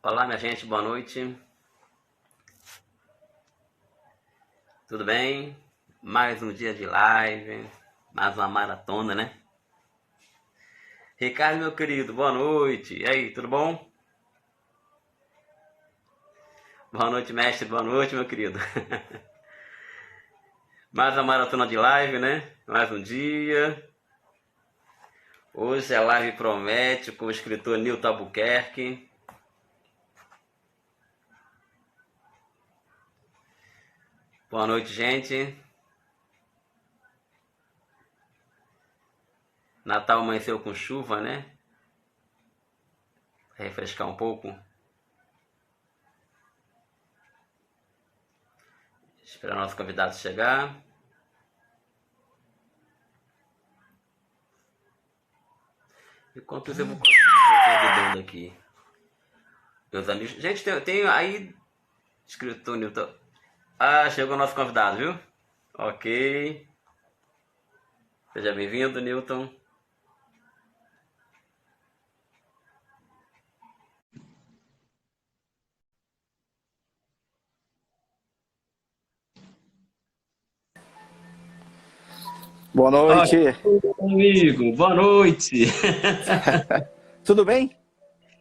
Olá, minha gente, boa noite. Tudo bem? Mais um dia de live, mais uma maratona, né? Ricardo, meu querido, boa noite. E aí, tudo bom? Boa noite, mestre, boa noite, meu querido. Mais uma maratona de live, né? Mais um dia. Hoje a live promete com o escritor Nilton Albuquerque. Boa noite, gente. Natal amanheceu com chuva, né? Refrescar um pouco. Esperar nosso convidado chegar. Enquanto isso, eu vou convidando aqui meus amigos. Gente, tem aí escritor Nilton. Ah, chegou o nosso convidado, viu? Ok. Seja bem-vindo, Nilton. Boa noite. Amigo, boa noite. Tudo bem?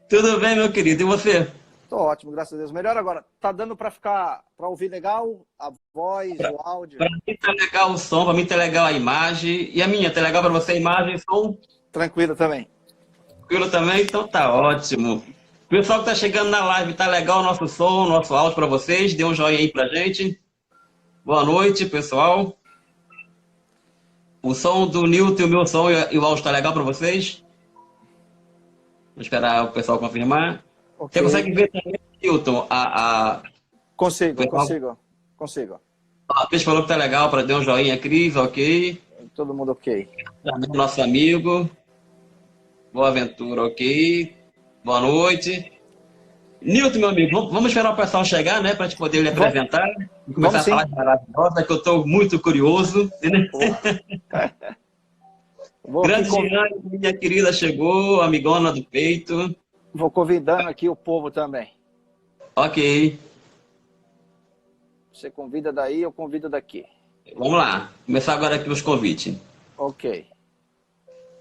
Tudo bem, meu querido? E você? Tô ótimo, graças a Deus. Melhor agora. Tá dando para ouvir legal a voz, o áudio? Para mim tá legal o som, para mim tá legal a imagem. E a minha, tá legal para você a imagem e som? Tranquilo também. Tranquilo também? Então tá ótimo. Pessoal que tá chegando na live, tá legal o nosso som, nosso áudio para vocês? Dê um joinha aí pra gente. Boa noite, pessoal. O som do Nilton, o meu som e o áudio tá legal para vocês? Vou esperar o pessoal confirmar. Okay. Você consegue ver também, Nilton, Consigo. A Cris falou que tá legal, para dar um joinha, Cris, ok. Todo mundo ok. Nosso amigo. Boa aventura, ok. Boa noite. Nilton, meu amigo, vamos esperar o pessoal chegar, né, para a gente poder lhe apresentar. E começar a falar de maravilhosa, que eu estou muito curioso. Né? Grande Jean, minha querida, chegou, amigona do peito. Vou convidando aqui o povo também. Ok. Você convida daí, eu convido daqui. Vamos lá. Começar agora aqui os convites. Ok.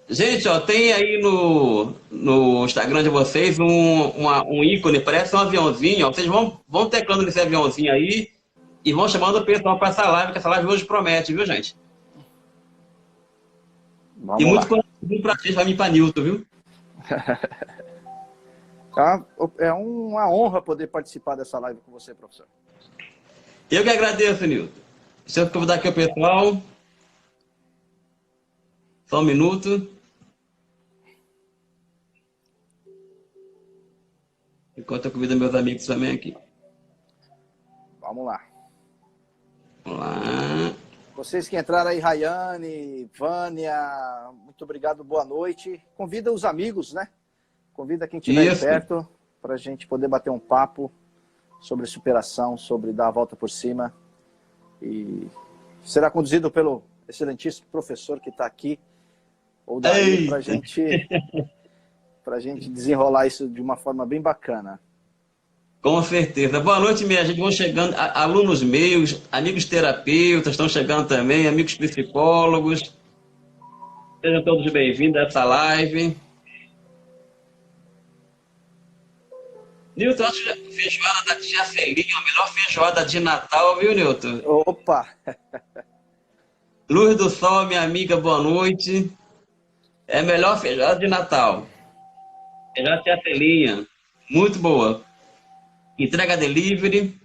Gente, ó, tem aí no Instagram de vocês um ícone, parece um aviãozinho. Ó. Vocês vão teclando nesse aviãozinho aí e vão chamando o pessoal para essa live, que essa live hoje promete, viu, gente? Vamos e muito lá. pra gente, vai vir para Nilton, viu? É uma honra poder participar dessa live com você, professor. Eu que agradeço, Nilton. Deixa eu convidar aqui o pessoal. Só um minuto. Enquanto eu convido meus amigos também aqui. Vamos lá. Vamos lá. Vocês que entraram aí, Rayane, Vânia, muito obrigado, boa noite. Convida os amigos, né? Convida quem estiver aí perto para a gente poder bater um papo sobre superação, sobre dar a volta por cima. E será conduzido pelo excelentíssimo professor que está aqui, ou daí para a gente desenrolar isso de uma forma bem bacana. Com certeza. Boa noite, minha gente. Vão chegando alunos meus, amigos terapeutas estão chegando também, amigos psicólogos. Sejam todos bem-vindos a essa live. Nilton, acho que a feijoada da tia Celinha, a melhor feijoada de Natal, viu, Nilton? Opa! Luz do Sol, minha amiga, boa noite. É a melhor feijoada de Natal. Feijoada da tia Celinha. Muito boa. Entrega delivery.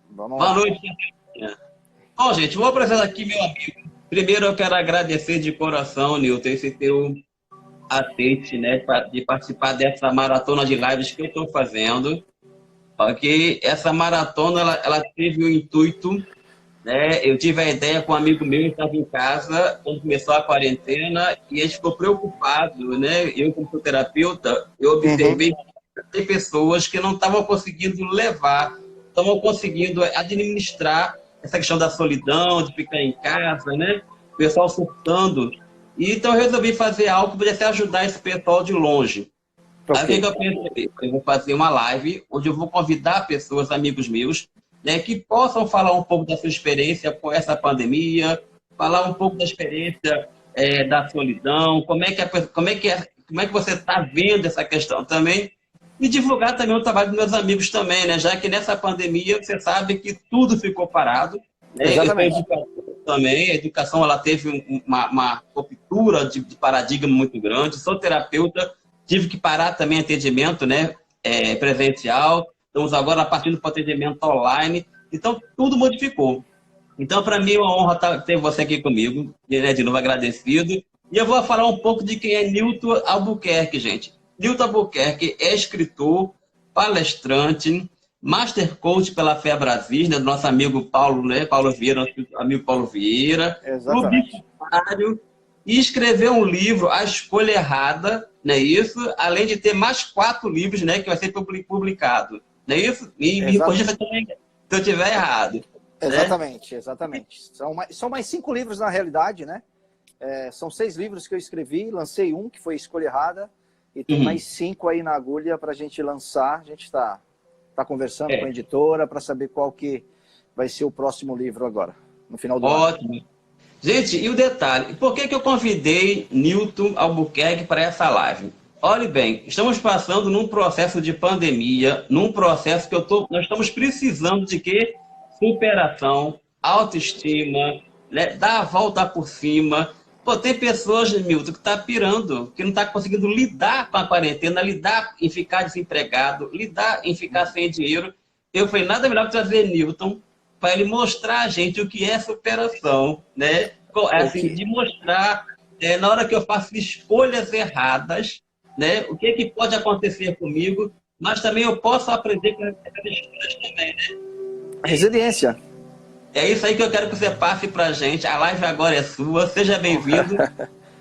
Vamos boa lá. noite, tia Celinha. Bom, gente, vou apresentar aqui meu amigo. Primeiro, eu quero agradecer de coração, Nilton, esse teu aceite, né, de participar dessa maratona de lives que eu estou fazendo. Ok? Essa maratona, ela teve o intuito, né? Eu tive a ideia com um amigo meu que estava em casa quando começou a quarentena e a gente ficou preocupado, né? Eu, como terapeuta, eu observei que tem pessoas que não estavam conseguindo levar, estavam conseguindo administrar essa questão da solidão, de ficar em casa, né? O pessoal surtando. E então eu resolvi fazer algo que pudesse ajudar esse pessoal de longe. Aí o que eu pensei? Eu vou fazer uma live onde eu vou convidar pessoas, amigos meus, né, que possam falar um pouco da sua experiência com essa pandemia, falar um pouco da experiência da solidão, como é que você está vendo essa questão também, e divulgar também o trabalho dos meus amigos também, né, já que nessa pandemia você sabe que tudo ficou parado, né, eu sou educador também, a educação ela teve uma ruptura de paradigma muito grande, sou terapeuta, tive que parar também atendimento, né, presencial, estamos agora partindo para o atendimento online, então tudo modificou. Então, para mim, é uma honra ter você aqui comigo, né, de novo agradecido. E eu vou falar um pouco de quem é Newton Albuquerque, gente. Newton Albuquerque é escritor, palestrante, master coach pela Fé Brasil, né, do nosso amigo Paulo, né, Paulo Vieira, nosso amigo Paulo Vieira, publicitário, e escreveu um livro, A Escolha Errada, não é isso? Além de ter mais 4 livros, né, que vai ser publicado. Não é isso? E me corrija se eu estiver errado. Exatamente, exatamente. São mais 5 livros na realidade, né? São 6 livros que eu escrevi, lancei um, que foi Escolha Errada, e tem mais 5 aí na agulha para a gente lançar. A gente está conversando com a editora para saber qual que vai ser o próximo livro agora, no final do ano. Ótimo. Gente, e o detalhe, por que eu convidei Newton Albuquerque para essa live? Olhe bem, estamos passando num processo de pandemia, num processo que nós estamos precisando de quê? Superação, autoestima, né? Dar a volta por cima. Pô, tem pessoas, Newton, que está pirando, que não está conseguindo lidar com a quarentena, lidar em ficar desempregado, lidar em ficar sem dinheiro. Eu falei, nada melhor que trazer Newton para ele mostrar a gente o que é superação, né? Assim, de mostrar, na hora que eu faço escolhas erradas, né? O que pode acontecer comigo, mas também eu posso aprender com essas escolhas também, né? Resiliência. É isso aí que eu quero que você passe pra gente. A live agora é sua, seja bem-vindo.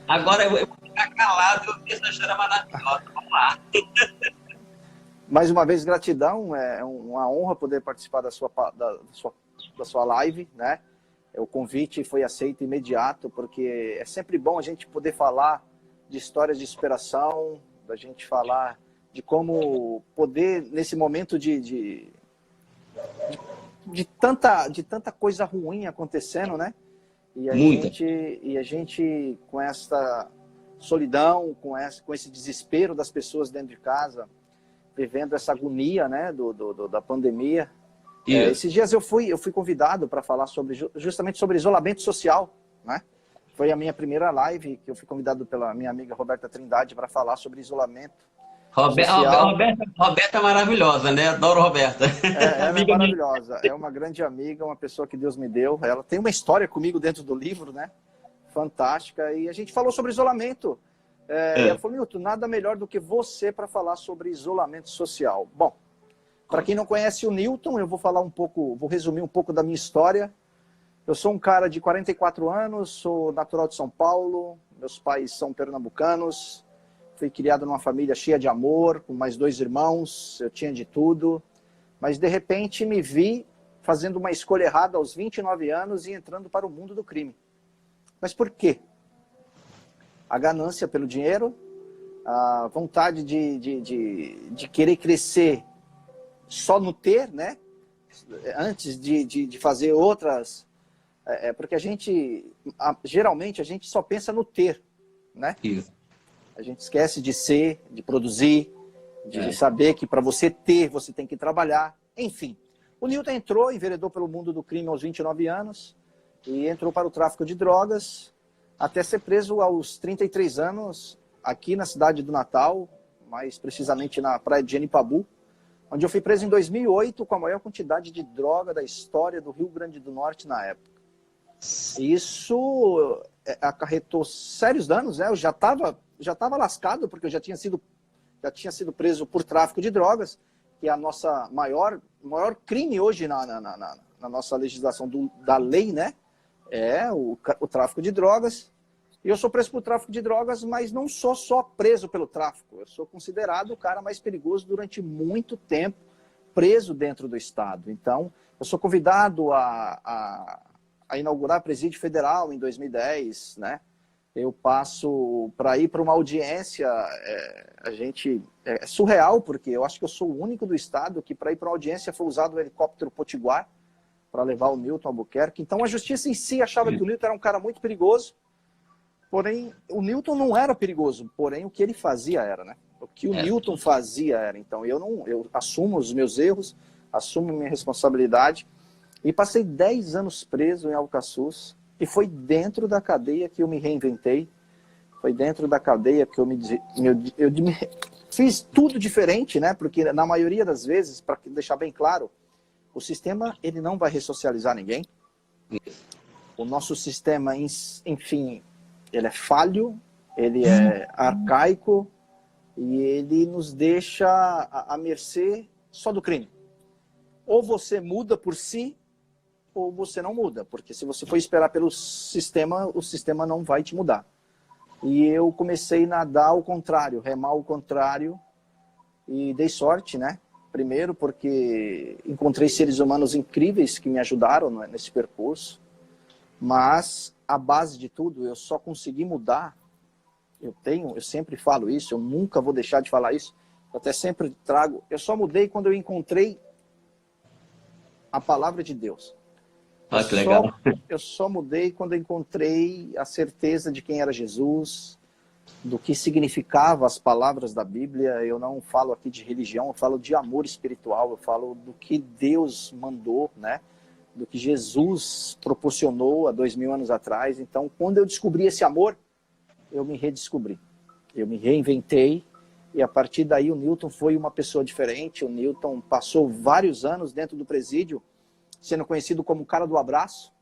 Agora eu vou ficar calado e ouvir essa história maravilhosa. Vamos lá. Mais uma vez, gratidão. É uma honra poder participar da sua live, né? O convite foi aceito imediato, porque é sempre bom a gente poder falar de histórias de superação, da gente falar de como poder, nesse momento de tanta coisa ruim acontecendo, né? E a gente com essa solidão, com esse desespero das pessoas dentro de casa, vivendo essa agonia, né, da pandemia. Esses dias eu fui convidado para falar justamente sobre isolamento social, né? Foi a minha primeira live que eu fui convidado pela minha amiga Roberta Trindade para falar sobre isolamento social. Roberta é maravilhosa, né? Adoro Roberta. Ela é maravilhosa, é uma grande amiga, uma pessoa que Deus me deu. Ela tem uma história comigo dentro do livro, né? Fantástica. E a gente falou sobre isolamento. E ela falou, Newton, nada melhor do que você para falar sobre isolamento social. Bom, para quem não conhece o Newton, eu vou resumir um pouco da minha história. Eu sou um cara de 44 anos, sou natural de São Paulo, meus pais são pernambucanos, fui criado numa família cheia de amor, com mais 2 irmãos, eu tinha de tudo, mas de repente me vi fazendo uma escolha errada aos 29 anos e entrando para o mundo do crime. Mas por quê? A ganância pelo dinheiro, a vontade de querer crescer só no ter, né? Antes de fazer outras... porque geralmente a gente só pensa no ter, né? Isso. A gente esquece de ser, de produzir, de saber que para você ter, você tem que trabalhar. Enfim, o Newton enveredou pelo mundo do crime aos 29 anos e entrou para o tráfico de drogas, até ser preso aos 33 anos, aqui na cidade do Natal, mais precisamente na praia de Genipabu, onde eu fui preso em 2008 com a maior quantidade de droga da história do Rio Grande do Norte na época. Isso acarretou sérios danos, né? Eu já estava lascado, porque eu já tinha sido preso por tráfico de drogas, que é a nossa maior crime hoje na nossa legislação da lei, né? É o tráfico de drogas. E eu sou preso por tráfico de drogas, mas não sou só preso pelo tráfico. Eu sou considerado o cara mais perigoso durante muito tempo preso dentro do Estado. Então, eu sou convidado a inaugurar presídio federal em 2010, né? eu passo para ir para uma audiência, a gente é surreal, porque eu acho que eu sou o único do estado que para ir para uma audiência foi usado o helicóptero Potiguar para levar o Newton Albuquerque. Então a justiça em si achava que o Newton era um cara muito perigoso, porém o Newton não era perigoso, porém o que ele fazia era, né? O que o Newton fazia era. Então eu assumo os meus erros, assumo minha responsabilidade e passei 10 anos preso em Alcaçuz. E foi dentro da cadeia que eu me reinventei, foi dentro da cadeia que eu fiz tudo diferente, né? Porque na maioria das vezes, para deixar bem claro, o sistema ele não vai ressocializar ninguém. O nosso sistema, enfim, ele é falho, ele é arcaico e ele nos deixa à mercê só do crime. Ou você muda por si, ou você não muda, porque se você for esperar pelo sistema, o sistema não vai te mudar. E eu comecei a nadar ao contrário, remar ao contrário, e dei sorte, né? Primeiro porque encontrei seres humanos incríveis que me ajudaram nesse percurso, mas a base de tudo, eu só consegui mudar, eu sempre falo isso, eu nunca vou deixar de falar isso, eu até sempre trago, eu só mudei quando eu encontrei a palavra de Deus. Que legal. Eu só mudei quando eu encontrei a certeza de quem era Jesus, do que significava as palavras da Bíblia. Eu não falo aqui de religião, eu falo de amor espiritual, eu falo do que Deus mandou, né? Do que Jesus proporcionou há 2000 anos atrás. Então, quando eu descobri esse amor, eu me redescobri. Eu me reinventei e a partir daí o Newton foi uma pessoa diferente. O Newton passou vários anos dentro do presídio, sendo conhecido como o cara do abraço.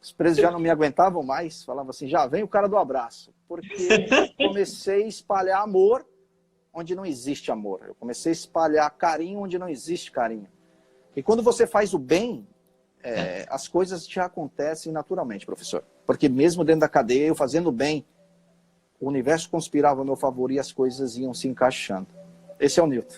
Os presos já não me aguentavam mais, falavam assim, já vem o cara do abraço. Porque eu comecei a espalhar amor onde não existe amor. Eu comecei a espalhar carinho onde não existe carinho. E quando você faz o bem, as coisas já acontecem naturalmente, professor. Porque mesmo dentro da cadeia, eu fazendo o bem, o universo conspirava a meu favor e as coisas iam se encaixando. Esse é o Newton.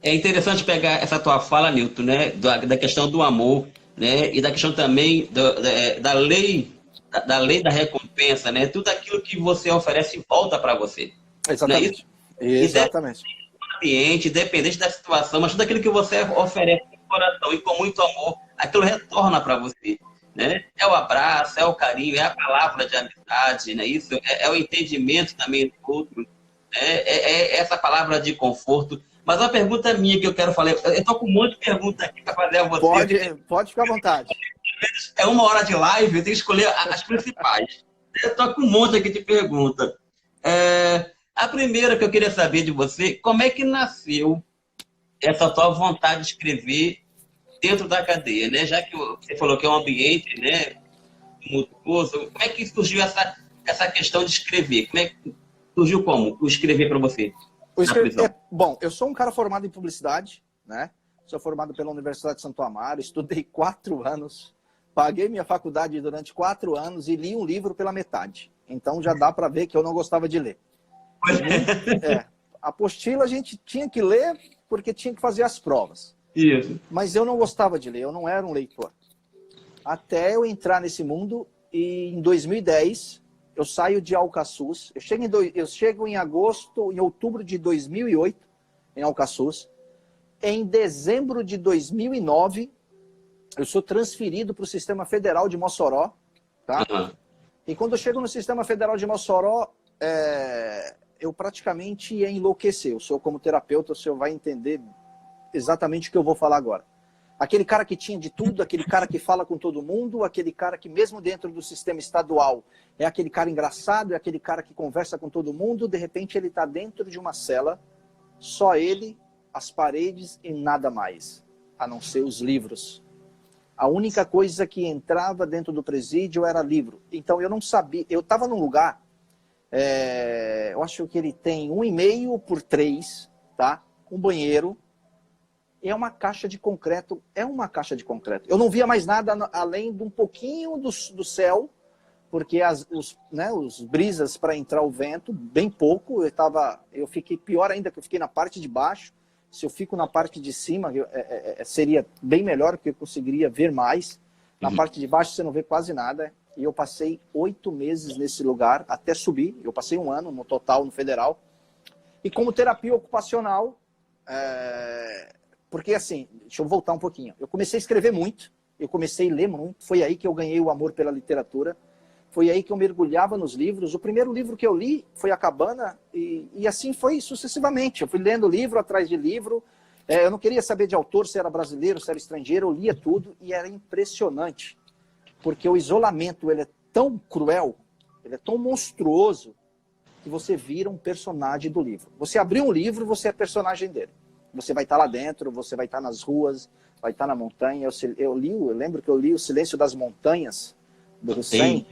É interessante pegar essa tua fala, Newton, né, da questão do amor, né, e da questão também da lei da recompensa, né, tudo aquilo que você oferece volta para você. Exatamente. Né? Exatamente. Independente da situação, mas tudo aquilo que você oferece com coração e com muito amor, aquilo retorna para você. Né? É o abraço, é o carinho, é a palavra de amizade, né? Isso é o entendimento também do outro, é essa palavra de conforto. Mas uma pergunta minha que eu quero falar, eu estou com um monte de perguntas aqui para fazer a você. Pode ficar à vontade. É 1 hora de live, eu tenho que escolher as principais. Eu estou com um monte aqui de perguntas. A primeira que eu queria saber de você, como é que nasceu essa tua vontade de escrever dentro da cadeia, né? Já que você falou que é um ambiente, né, tumultuoso, como é que surgiu essa questão de escrever? Como é que surgiu o escrever para você? Bom, eu sou um cara formado em publicidade, né? Sou formado pela Universidade de Santo Amaro, estudei 4 anos, paguei minha faculdade durante 4 anos e li um livro pela metade. Então já dá para ver que eu não gostava de ler. A apostila a gente tinha que ler porque tinha que fazer as provas. Isso. Mas eu não gostava de ler, eu não era um leitor. Até eu entrar nesse mundo e em 2010 eu saio de Alcaçuz. Eu chego em outubro de 2008 em Alcaçuz. Em dezembro de 2009 eu sou transferido para o Sistema Federal de Mossoró, tá? Uhum. E quando eu chego no Sistema Federal de Mossoró, eu praticamente ia enlouquecer. O senhor, como terapeuta, o senhor vai entender exatamente o que eu vou falar agora. Aquele cara que tinha de tudo, aquele cara que fala com todo mundo, aquele cara que mesmo dentro do sistema estadual é aquele cara engraçado, é aquele cara que conversa com todo mundo, de repente ele está dentro de uma cela, só ele, as paredes e nada mais, a não ser os livros. A única coisa que entrava dentro do presídio era livro. Então eu não sabia, eu estava num lugar, eu acho que ele tem 1,5 por 3, tá? Um banheiro, é uma caixa de concreto, Eu não via mais nada além de um pouquinho do céu, porque os brisas para entrar o vento, bem pouco. Eu fiquei pior ainda, que eu fiquei na parte de baixo. Se eu fico na parte de cima, seria bem melhor, porque eu conseguiria ver mais. Na parte de baixo você não vê quase nada. e eu passei 8 meses nesse lugar, até subir. Eu passei 1 ano no total, no federal. E como terapia ocupacional, porque assim, deixa eu voltar um pouquinho. Eu comecei a escrever muito, eu comecei a ler muito, foi aí que eu ganhei o amor pela literatura, foi aí que eu mergulhava nos livros. O primeiro livro que eu li foi A Cabana, e assim foi sucessivamente. Eu fui lendo livro atrás de livro, eu não queria saber de autor, se era brasileiro, se era estrangeiro, eu lia tudo, e era impressionante. Porque o isolamento, ele é tão cruel, ele é tão monstruoso, que você vira um personagem do livro. Você abriu um livro, você é personagem dele. Você vai estar lá dentro, você vai estar nas ruas, vai estar na montanha. Eu lembro que eu li O Silêncio das Montanhas, do Hussein.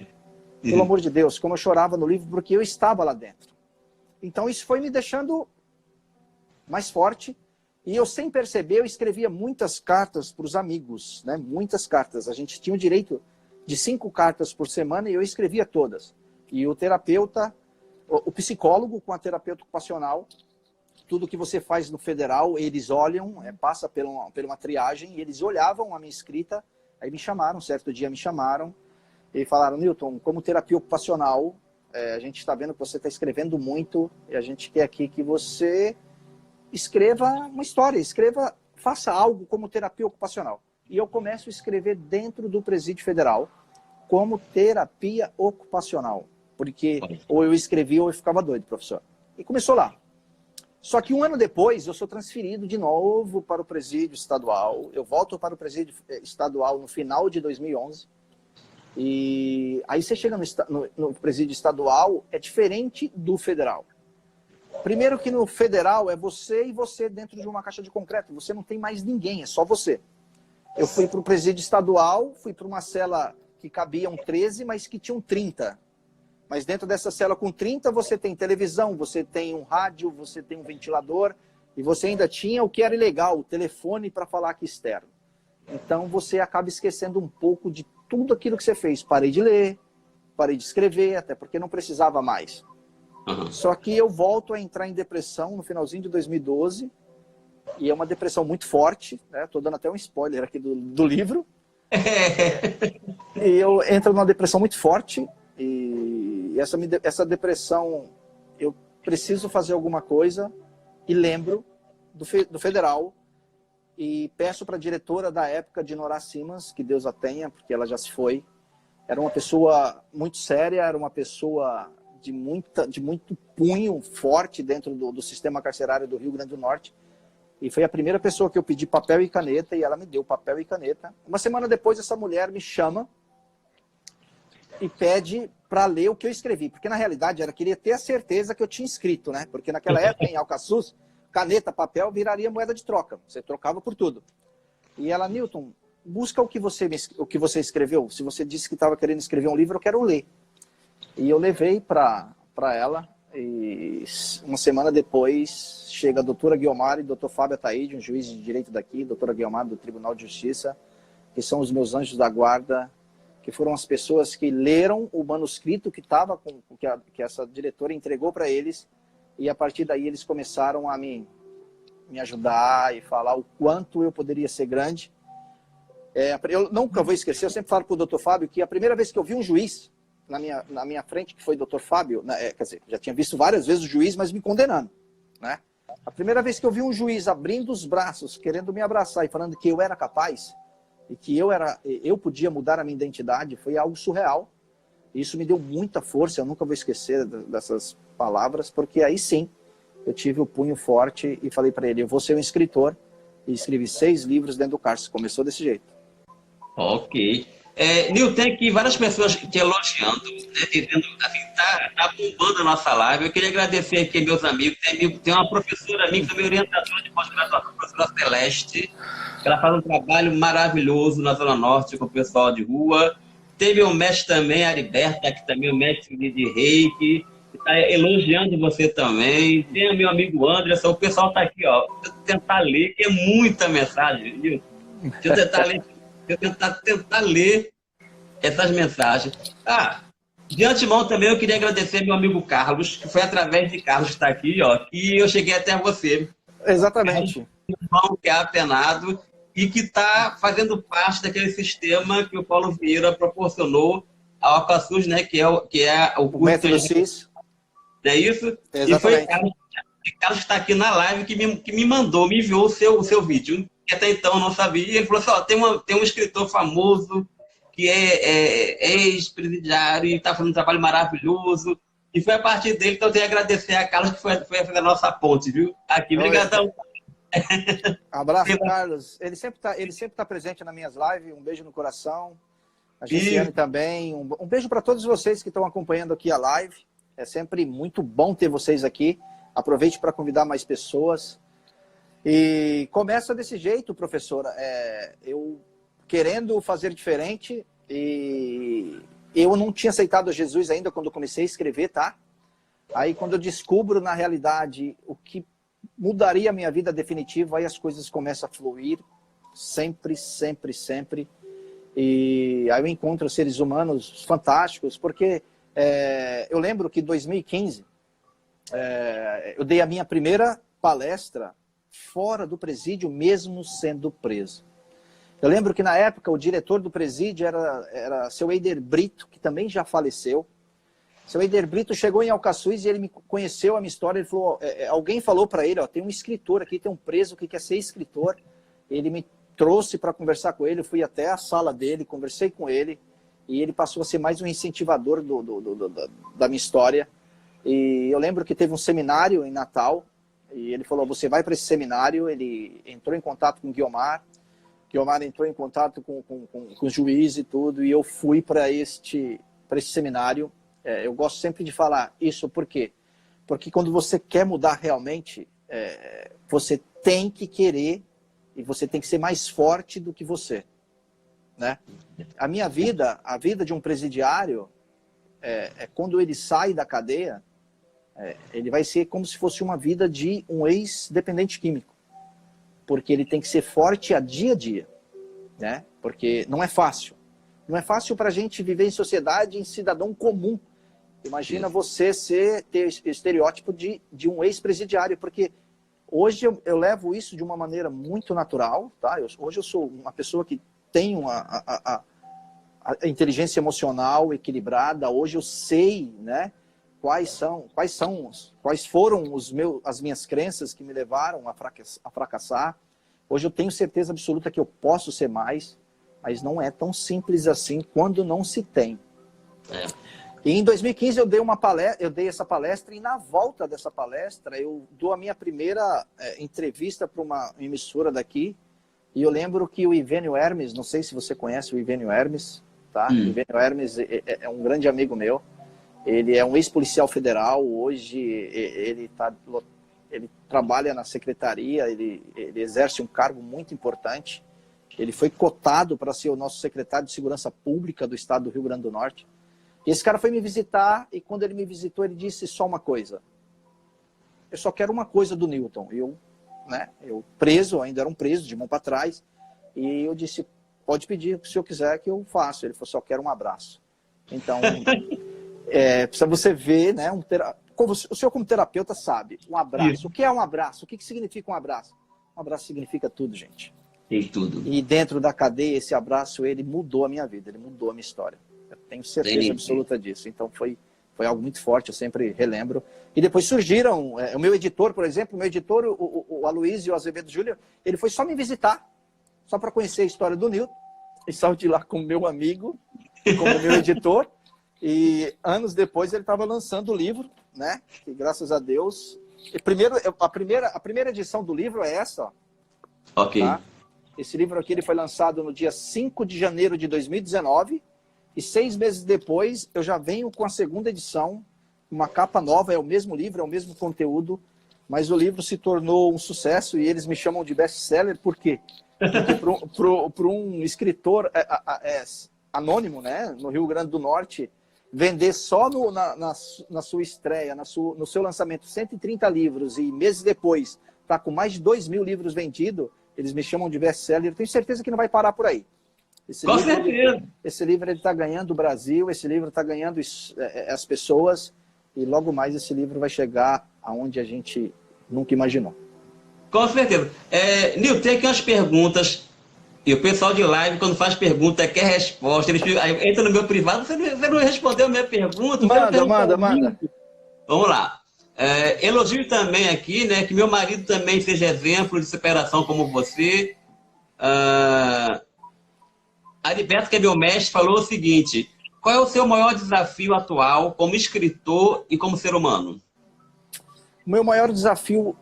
Pelo amor de Deus, como eu chorava no livro, porque eu estava lá dentro. Então isso foi me deixando mais forte. E eu, sem perceber, eu escrevia muitas cartas para os amigos, né? Muitas cartas. A gente tinha o direito de 5 cartas por semana e eu escrevia todas. E o terapeuta, o psicólogo com a terapeuta ocupacional, tudo que você faz no federal, eles olham, passa por uma triagem, e eles olhavam a minha escrita, aí me chamaram, certo dia me chamaram, e falaram: Newton, como terapia ocupacional, a gente está vendo que você está escrevendo muito, e a gente quer aqui que você escreva uma história, faça algo como terapia ocupacional. E eu começo a escrever dentro do Presídio Federal, como terapia ocupacional. Porque ou eu escrevia ou eu ficava doido, professor. E começou lá. Só que 1 ano depois, eu sou transferido de novo para o Presídio Estadual. Eu volto para o Presídio Estadual no final de 2011. E aí você chega no Presídio Estadual, é diferente do Federal. Primeiro que no Federal é você e você dentro de uma caixa de concreto. Você não tem mais ninguém, é só você. Eu fui para o Presídio Estadual, fui para uma cela que cabiam 13, mas que tinham 30. Mas dentro dessa cela com 30, você tem televisão, você tem um rádio, você tem um ventilador, e você ainda tinha o que era ilegal, o telefone para falar aqui externo. Então você acaba esquecendo um pouco de tudo aquilo que você fez. Parei de ler, parei de escrever, até porque não precisava mais. Só que eu volto a entrar em depressão no finalzinho de 2012, e é uma depressão muito forte, né? Estou dando até um spoiler aqui do livro. E eu entro numa depressão muito forte, e essa depressão, eu preciso fazer alguma coisa, e lembro do Federal, e peço para a diretora da época, de Norá Simas, que Deus a tenha, porque ela já se foi. Era uma pessoa muito séria, era uma pessoa de muito punho forte dentro do sistema carcerário do Rio Grande do Norte. E foi a primeira pessoa que eu pedi papel e caneta, e ela me deu papel e caneta. Uma semana depois, essa mulher me chama e pede para ler o que eu escrevi. Porque, na realidade, ela queria ter a certeza que eu tinha escrito, né? Porque naquela época, em Alcaçuz, caneta, papel, viraria moeda de troca. Você trocava por tudo. E ela: Newton, busca o que você escreveu. Se você disse que estava querendo escrever um livro, eu quero ler. E eu levei para ela, e uma semana depois chega a doutora Guiomar e doutor Fábio Ataíde, um juiz de direito daqui, doutora Guiomar do Tribunal de Justiça, que são os meus anjos da guarda, que foram as pessoas que leram o manuscrito que que essa diretora entregou para eles, e a partir daí eles começaram a me ajudar e falar o quanto eu poderia ser grande. Eu nunca vou esquecer, eu sempre falo para o doutor Fábio que a primeira vez que eu vi um juiz na minha frente, que foi o doutor Fábio, quer dizer, já tinha visto várias vezes o juiz, mas me condenando, né? A primeira vez que eu vi um juiz abrindo os braços, querendo me abraçar e falando que eu era capaz, e que eu podia mudar a minha identidade, foi algo surreal. Isso me deu muita força, eu nunca vou esquecer dessas palavras, porque aí sim, eu tive o punho forte e falei para ele: eu vou ser um escritor, e escrevi 6 livros dentro do cárcere. Começou desse jeito. Ok. Nil, tem aqui várias pessoas te elogiando, né, dizendo assim, tá bombando a nossa live. Eu queria agradecer aqui meus amigos. Tem uma professora minha, também orientadora de pós-graduação, a professora Celeste. Ela faz um trabalho maravilhoso na Zona Norte com o pessoal de rua. Tem meu mestre também, Ariberta, que também é o mestre de reiki, que está elogiando você também. Tem o meu amigo Anderson. O pessoal está aqui, ó. Deixa eu tentar ler, que é muita mensagem, Nil. Deixa eu tentar ler. Eu tentar ler essas mensagens. De antemão também eu queria agradecer meu amigo Carlos, que foi através de Carlos que está aqui, ó, que eu cheguei até você. Exatamente. Um irmão que é apenado e que está fazendo parte daquele sistema que o Paulo Vieira proporcionou a Alcaçuz, né? Que é o O método CIS. Não é isso? Exatamente. E foi o Carlos que está aqui na live que me mandou, me enviou o seu vídeo, que até então eu não sabia. E ele falou assim, ó, tem um escritor famoso que é ex-presidiário e está fazendo um trabalho maravilhoso. E foi a partir dele que eu tenho que agradecer a Carlos, que foi fazer a nossa ponte, viu? Aqui, obrigadão. Abraço, Carlos. Ele sempre tá presente nas minhas lives. Um beijo no coração. A Gessiane também. Um beijo para todos vocês que estão acompanhando aqui a live. É sempre muito bom ter vocês aqui. Aproveite para convidar mais pessoas. E começa desse jeito, professora. Eu querendo fazer diferente e eu não tinha aceitado Jesus ainda quando eu comecei a escrever, tá? Aí quando eu descubro na realidade o que mudaria a minha vida definitiva, aí as coisas começam a fluir. Sempre, sempre, sempre. E aí eu encontro seres humanos fantásticos, porque eu lembro que em 2015 eu dei a minha primeira palestra fora do presídio, mesmo sendo preso. Eu lembro que na época o diretor do presídio era seu Eider Brito, que também já faleceu. Seu Eider Brito chegou em Alcaçuz e ele me conheceu a minha história. Ele falou, alguém falou para ele, ó, tem um escritor aqui, tem um preso que quer ser escritor. Ele me trouxe para conversar com ele, eu fui até a sala dele, conversei com ele e ele passou a ser mais um incentivador da minha história. E eu lembro que teve um seminário em Natal e ele falou, você vai para esse seminário. Ele entrou em contato com o Guiomar entrou em contato com o juiz e tudo, e eu fui para esse seminário. Eu gosto sempre de falar isso, por quê? Porque quando você quer mudar realmente, você tem que querer e você tem que ser mais forte do que você, né? A minha vida, a vida de um presidiário, quando ele sai da cadeia, ele vai ser como se fosse uma vida de um ex-dependente químico. Porque ele tem que ser forte a dia, né? Porque não é fácil. Não é fácil para a gente viver em sociedade, em cidadão comum. Imagina você ter estereótipo de um ex-presidiário, porque hoje eu levo isso de uma maneira muito natural, tá? Hoje eu sou uma pessoa que tem a inteligência emocional equilibrada. Hoje eu sei, né? Quais foram as minhas crenças que me levaram a fracassar. Hoje eu tenho certeza absoluta que eu posso ser mais, mas não é tão simples assim quando não se tem. E em 2015 eu dei essa palestra, e na volta dessa palestra eu dou a minha primeira entrevista para uma emissora daqui, e eu lembro que o Ivênio Hermes, não sei se você conhece o Ivênio Hermes, tá? O Ivênio Hermes é um grande amigo meu. Ele é um ex-policial federal, hoje ele trabalha na secretaria, ele exerce um cargo muito importante. Ele foi cotado para ser o nosso secretário de Segurança Pública do estado do Rio Grande do Norte. E esse cara foi me visitar, e quando ele me visitou, ele disse só uma coisa. Eu só quero uma coisa do Newton. Eu preso, ainda era um preso, de mão para trás, e eu disse, pode pedir o que o senhor quiser que eu faço. Ele falou, só quero um abraço. Então... precisa você ver, né? O senhor como terapeuta sabe, um abraço. Isso. O que é um abraço? O que significa um abraço? Um abraço significa tudo, gente. Tem tudo. E dentro da cadeia, esse abraço, ele mudou a minha vida, ele mudou a minha história. Eu tenho certeza absoluta disso. Então foi algo muito forte, eu sempre relembro. E depois surgiram, o meu editor, por exemplo, o Aloysio Azevedo Júnior, ele foi só me visitar, só para conhecer a história do Newton, e saiu de lá como meu amigo, como meu editor. E anos depois ele estava lançando o livro, né? Que graças a Deus. A primeira edição do livro é essa, ó. Ok. Tá? Esse livro aqui ele foi lançado no dia 5 de janeiro de 2019. E 6 meses depois eu já venho com a segunda edição, uma capa nova, é o mesmo livro, é o mesmo conteúdo, mas o livro se tornou um sucesso e eles me chamam de best-seller. Por quê? Porque para um escritor anônimo, né? No Rio Grande do Norte, vender só na sua estreia, no seu lançamento, 130 livros, e meses depois está com mais de 2.000 livros vendidos, eles me chamam de best-seller. Eu tenho certeza que não vai parar por aí. Com certeza. Esse livro está ganhando o Brasil, esse livro está ganhando as pessoas, e logo mais esse livro vai chegar aonde a gente nunca imaginou. Com certeza. Nil, tem aqui umas perguntas E o pessoal de live, quando faz pergunta, quer resposta, eles aí entra no meu privado, você não respondeu a minha pergunta. Manda. Vamos lá. Elogio também aqui, né, que meu marido também seja exemplo de superação como você. Ariberto, que é meu mestre, falou o seguinte: qual é o seu maior desafio atual como escritor e como ser humano? O meu maior desafio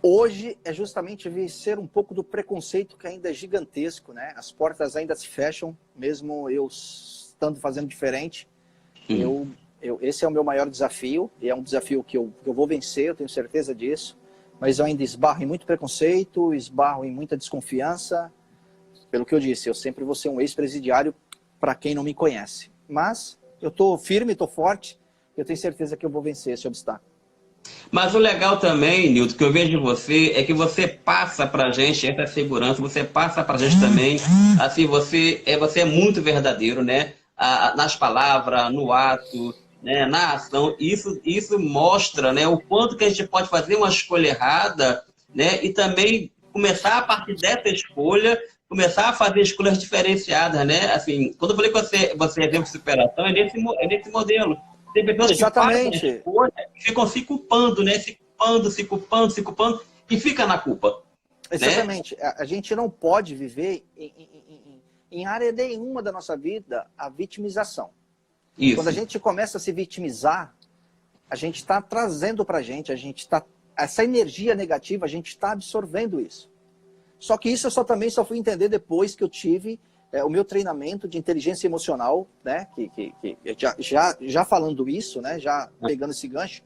hoje é justamente vencer um pouco do preconceito que ainda é gigantesco, né? As ainda se fecham, mesmo eu estando fazendo diferente. Esse é o meu maior desafio, e é um desafio que eu vou vencer, eu tenho certeza disso. Mas eu ainda esbarro em muito preconceito, esbarro em muita desconfiança. Pelo que eu disse, eu sempre vou ser um ex-presidiário para quem não me conhece. Mas eu estou firme, estou forte, eu tenho certeza que eu vou vencer esse obstáculo. Mas o legal também, Nilton, que eu vejo de você, é que você passa pra gente essa segurança, você passa pra gente também, assim, você é muito verdadeiro, né? Nas palavras, no ato, né? Na ação, isso mostra, né? O quanto que a gente pode fazer uma escolha errada, né? E também começar a partir dessa escolha, começar a fazer escolhas diferenciadas, né? Assim, quando eu falei que você é exemplo de superação, é nesse modelo. Tem pessoas Exatamente. que escolha, ficam se culpando, né? Se culpando, e fica na culpa. Exatamente. Né? A gente não pode viver em área nenhuma da nossa vida a vitimização. Isso. Quando a gente começa a se vitimizar, a gente está trazendo para a gente essa energia negativa, a gente está absorvendo isso. Só que isso eu também só fui entender depois que eu tive o meu treinamento de inteligência emocional, né? Já falando isso, né? Já pegando esse gancho,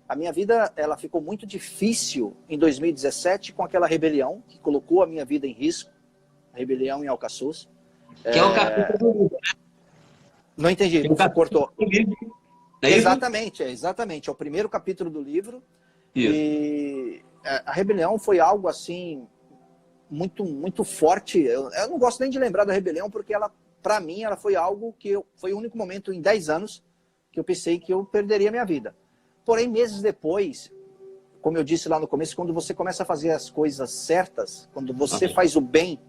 a minha vida ela ficou muito difícil em 2017 com aquela rebelião que colocou a minha vida em risco, a rebelião em Alcaçuz. Que é o capítulo do livro, né? Não entendi, você cortou. É exatamente, é o primeiro capítulo do livro. Isso. E a rebelião foi algo assim muito forte. Eu não gosto nem de lembrar da rebelião, porque ela, para mim, ela foi algo foi o único momento em 10 anos que eu pensei que eu perderia a minha vida. Porém, meses depois, como eu disse lá no começo, quando você começa a fazer as coisas certas, quando você faz o bem,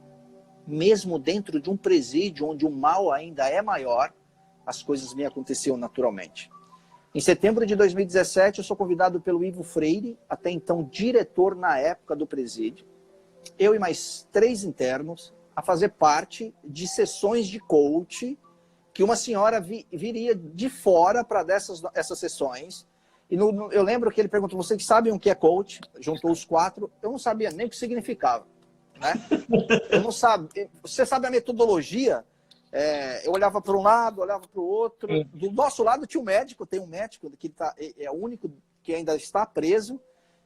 mesmo dentro de um presídio onde o mal ainda é maior, as coisas me aconteciam naturalmente. Em setembro de 2017, eu sou convidado pelo Ivo Freire, até então diretor na época do presídio, eu e mais 3 internos, a fazer parte de sessões de coach, que uma senhora viria de fora para essas sessões. E eu lembro que ele perguntou: vocês sabem o que é coach? Juntou os 4, eu não sabia nem o que significava. Né? Eu não sabia. Você sabe a metodologia? Eu olhava para um lado, olhava para o outro. Do nosso lado tinha um médico, tem um médico que é o único que ainda está preso.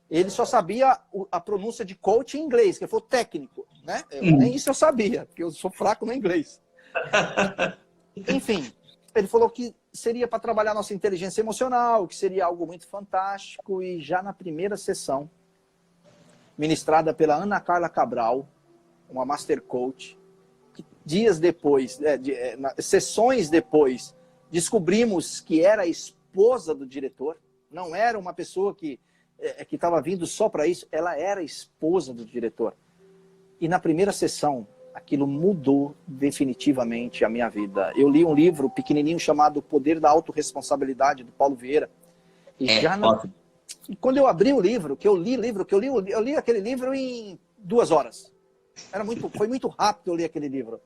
Ele só sabia a pronúncia de coach em inglês, que foi técnico, né? Nem isso eu sabia, porque eu sou fraco no inglês. Enfim, ele falou que seria para trabalhar nossa inteligência emocional, que seria algo muito fantástico, e já na primeira sessão, ministrada pela Ana Carla Cabral, uma Master Coach, que dias depois, sessões depois, descobrimos que era a esposa do diretor, não era uma pessoa que estava vindo só para isso, ela era a esposa do diretor. E na primeira sessão, aquilo mudou definitivamente a minha vida. Eu li um livro pequenininho chamado O Poder da Autorresponsabilidade, do Paulo Vieira. E e quando eu abri o livro, eu li aquele livro em 2 horas. Foi muito rápido eu ler aquele livro.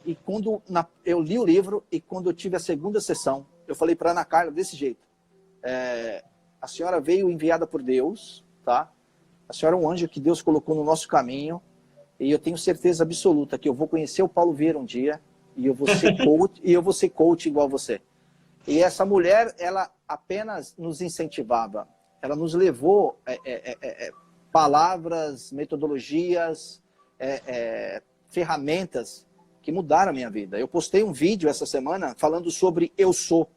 E quando eu li o livro, e quando eu tive a segunda sessão, eu falei para Ana Carla desse jeito: a senhora veio enviada por Deus, tá? A senhora é um anjo que Deus colocou no nosso caminho, e eu tenho certeza absoluta que eu vou conhecer o Paulo Vieira um dia, e eu vou ser coach igual você. E essa mulher, ela apenas nos incentivava, ela nos levou palavras, metodologias, ferramentas que mudaram a minha vida. Eu postei um vídeo essa semana falando sobre eu sou.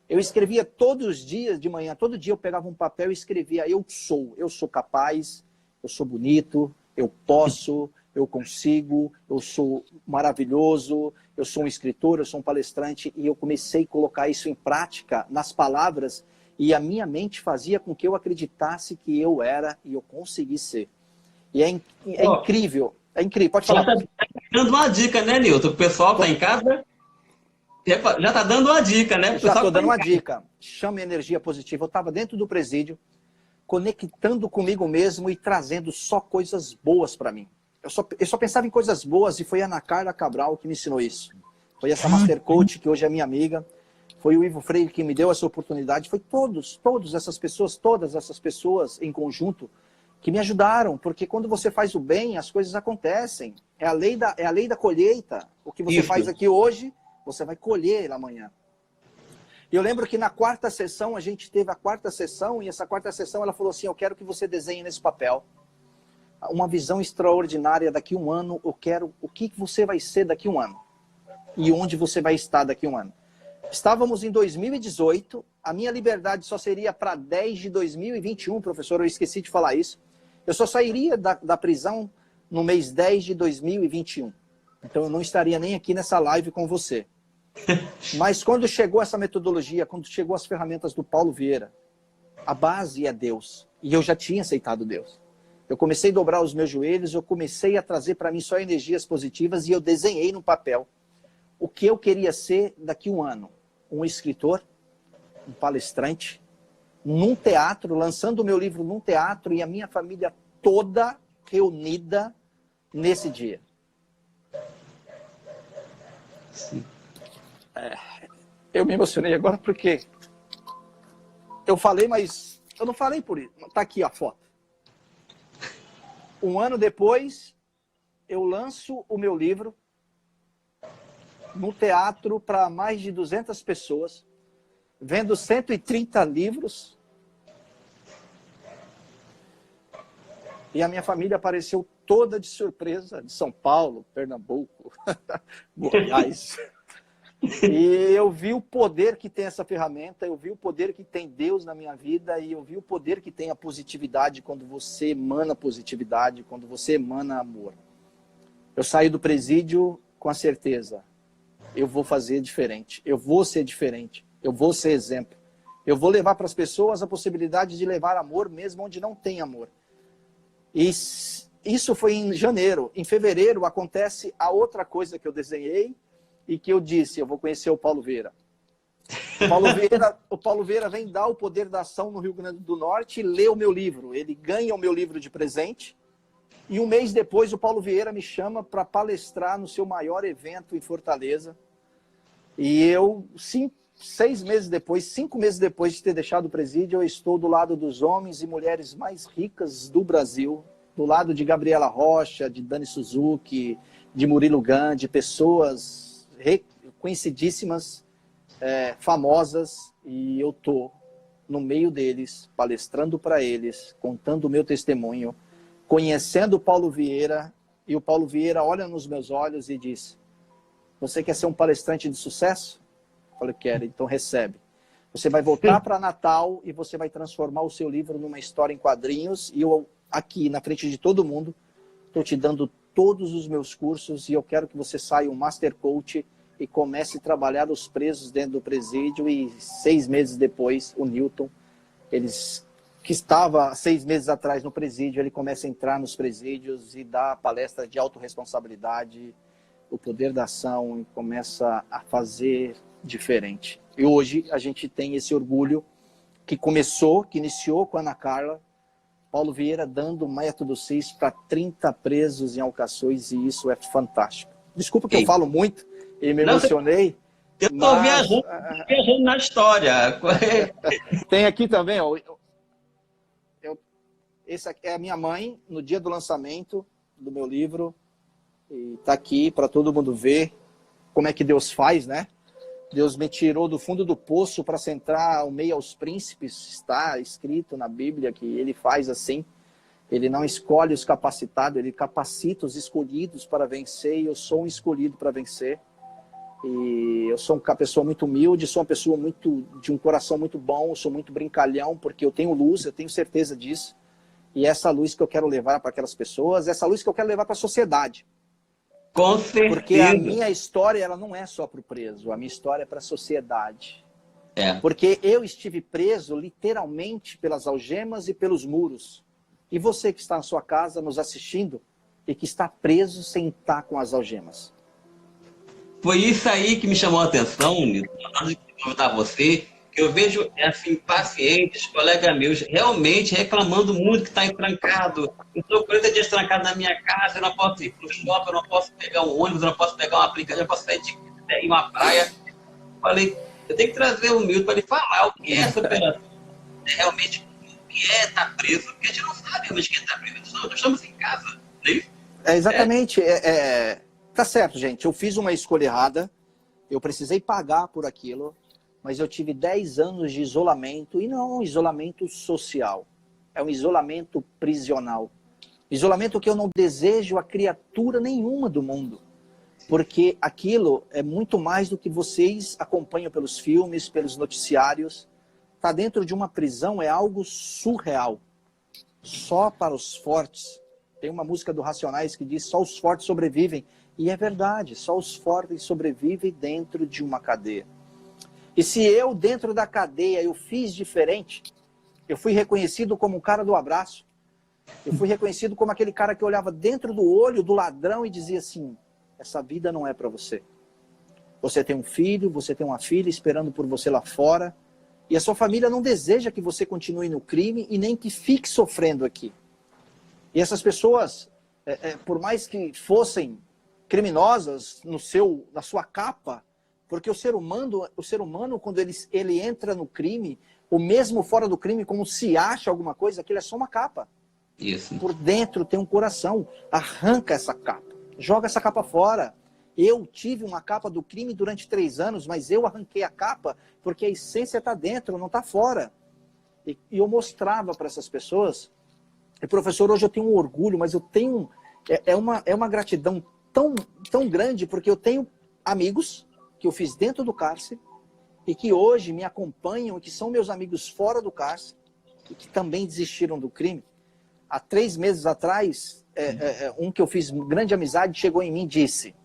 Eu escrevia todos os dias de manhã, todo dia eu pegava um papel e escrevia: eu sou capaz, eu sou bonito, eu posso, eu consigo, eu sou maravilhoso, eu sou um escritor, eu sou um palestrante. E eu comecei a colocar isso em prática nas palavras, e a minha mente fazia com que eu acreditasse que eu era e eu consegui ser. E é incrível, pode falar. dando uma dica, né, Nilton? O pessoal que tá em casa já tá dando uma dica, né? Já estou dando uma dica. Chame energia positiva. Eu estava dentro do presídio, conectando comigo mesmo e trazendo só coisas boas para mim. Eu só pensava em coisas boas e foi a Ana Carla Cabral que me ensinou isso. Foi essa Master Coach, que hoje é minha amiga. Foi o Ivo Freire que me deu essa oportunidade. Foi todas essas pessoas em conjunto que me ajudaram. Porque quando você faz o bem, as coisas acontecem. É a lei da colheita. O que você faz aqui hoje, você vai colher amanhã. E eu lembro que na quarta sessão, a gente teve a quarta sessão, e essa quarta sessão ela falou assim, eu quero que você desenhe nesse papel uma visão extraordinária daqui a um ano, eu quero o que você vai ser daqui a um ano. E onde você vai estar daqui a um ano. Estávamos em 2018, a minha liberdade só seria para 10 de 2021, professor, eu esqueci de falar isso. Eu só sairia da prisão no mês 10 de 2021. Então eu não estaria nem aqui nessa live com você. Mas quando chegou essa metodologia, quando chegou as ferramentas do Paulo Vieira, a base é Deus. E eu já tinha aceitado Deus. Eu comecei a dobrar os meus joelhos, eu comecei a trazer para mim só energias positivas e eu desenhei no papel o que eu queria ser daqui a um ano. Um escritor, um palestrante, num teatro, lançando o meu livro num teatro e a minha família toda reunida nesse dia. Sim. Eu me emocionei agora porque eu falei, mas eu não falei por isso. Tá aqui a foto. Um ano depois, eu lanço o meu livro no teatro para mais de 200 pessoas, vendo 130 livros. E a minha família apareceu toda de surpresa, de São Paulo, Pernambuco, Goiás. E eu vi o poder que tem essa ferramenta, eu vi o poder que tem Deus na minha vida e eu vi o poder que tem a positividade quando você emana positividade, quando você emana amor. Eu saí do presídio com a certeza, eu vou fazer diferente, eu vou ser diferente, eu vou ser exemplo. Eu vou levar para as pessoas a possibilidade de levar amor mesmo onde não tem amor. E isso foi em janeiro. Em fevereiro acontece a outra coisa que eu desenhei, e que eu disse, eu vou conhecer o Paulo Vieira. O Paulo Vieira vem dar o poder da ação no Rio Grande do Norte e lê o meu livro. Ele ganha o meu livro de presente. E um mês depois, o Paulo Vieira me chama para palestrar no seu maior evento em Fortaleza. E eu, 5 meses depois de ter deixado o presídio, eu estou do lado dos homens e mulheres mais ricas do Brasil. Do lado de Gabriela Rocha, de Dani Suzuki, de Murilo Gun, de pessoas reconhecidíssimas, famosas, e eu tô no meio deles, palestrando para eles, contando o meu testemunho, conhecendo o Paulo Vieira, e o Paulo Vieira olha nos meus olhos e diz, você quer ser um palestrante de sucesso? Eu falei, quero, então recebe. Você vai voltar para Natal e você vai transformar o seu livro numa história em quadrinhos, e eu, aqui, na frente de todo mundo, estou te dando todos os meus cursos e eu quero que você saia um Master Coach e comece a trabalhar os presos dentro do presídio. E 6 meses depois, o Newton, que estava 6 meses atrás no presídio, ele começa a entrar nos presídios e dá palestra de autorresponsabilidade, o poder da ação, e começa a fazer diferente. E hoje a gente tem esse orgulho que iniciou com a Ana Carla, Paulo Vieira dando o método CIS para 30 presos em Alcaçuz, e isso é fantástico. Desculpa que eu falo muito e me emocionei. Eu estou viajando na história. Tem aqui também, ó, essa é a minha mãe, no dia do lançamento do meu livro, e está aqui para todo mundo ver como é que Deus faz, né? Deus me tirou do fundo do poço para centrar ao meio aos príncipes. Está escrito na Bíblia que ele faz assim. Ele não escolhe os capacitados, ele capacita os escolhidos para vencer. E eu sou um escolhido para vencer. E eu sou uma pessoa muito humilde, sou uma pessoa de um coração muito bom, sou muito brincalhão, porque eu tenho luz, eu tenho certeza disso. E essa luz que eu quero levar para aquelas pessoas, essa luz que eu quero levar para a sociedade. Com certeza. Porque a minha história, ela não é só para o preso, a minha história é para a sociedade. Porque eu estive preso literalmente pelas algemas e pelos muros. E você que está na sua casa nos assistindo, e que está preso sem estar com as algemas. Foi isso aí que me chamou a atenção, Nilton, na hora de convidar você, que eu vejo, assim, pacientes, colegas meus, realmente reclamando muito que está entrancado. Eu estou 40 dias trancado na minha casa, eu não posso ir para o shopping, eu não posso pegar um ônibus, eu não posso pegar um aplicativo, eu não posso sair de uma praia. Falei, eu tenho que trazer o Milton para ele falar o que é essa operação. Realmente, o que é estar preso, porque a gente não sabe realmente o que é estar preso. Nós estamos em casa, não é isso? Exatamente. Tá certo, gente. Eu fiz uma escolha errada, eu precisei pagar por aquilo, mas eu tive 10 anos de isolamento, e não é um isolamento social, é um isolamento prisional. Isolamento que eu não desejo a criatura nenhuma do mundo, porque aquilo é muito mais do que vocês acompanham pelos filmes, pelos noticiários. Tá dentro de uma prisão é algo surreal, só para os fortes. Tem uma música do Racionais que diz: só os fortes sobrevivem. E é verdade, só os fortes sobrevivem dentro de uma cadeia. E se eu, dentro da cadeia, eu fiz diferente, eu fui reconhecido como o cara do abraço, eu fui reconhecido como aquele cara que olhava dentro do olho do ladrão e dizia assim: essa vida não é para você. Você tem um filho, você tem uma filha esperando por você lá fora, e a sua família não deseja que você continue no crime e nem que fique sofrendo aqui. E essas pessoas, por mais que fossem criminosas na sua capa, porque o ser humano quando ele entra no crime, ou mesmo fora do crime, como se acha alguma coisa, aquilo é só uma capa. Isso. Por dentro tem um coração. Arranca essa capa, joga essa capa fora. Eu tive uma capa do crime durante 3 anos, mas eu arranquei a capa porque a essência está dentro, não está fora. E eu mostrava para essas pessoas. E, professor, hoje eu tenho um orgulho, mas eu tenho uma gratidão tão grande, porque eu tenho amigos que eu fiz dentro do cárcere e que hoje me acompanham, que são meus amigos fora do cárcere e que também desistiram do crime. Há 3 meses atrás, um que eu fiz grande amizade chegou em mim e disse: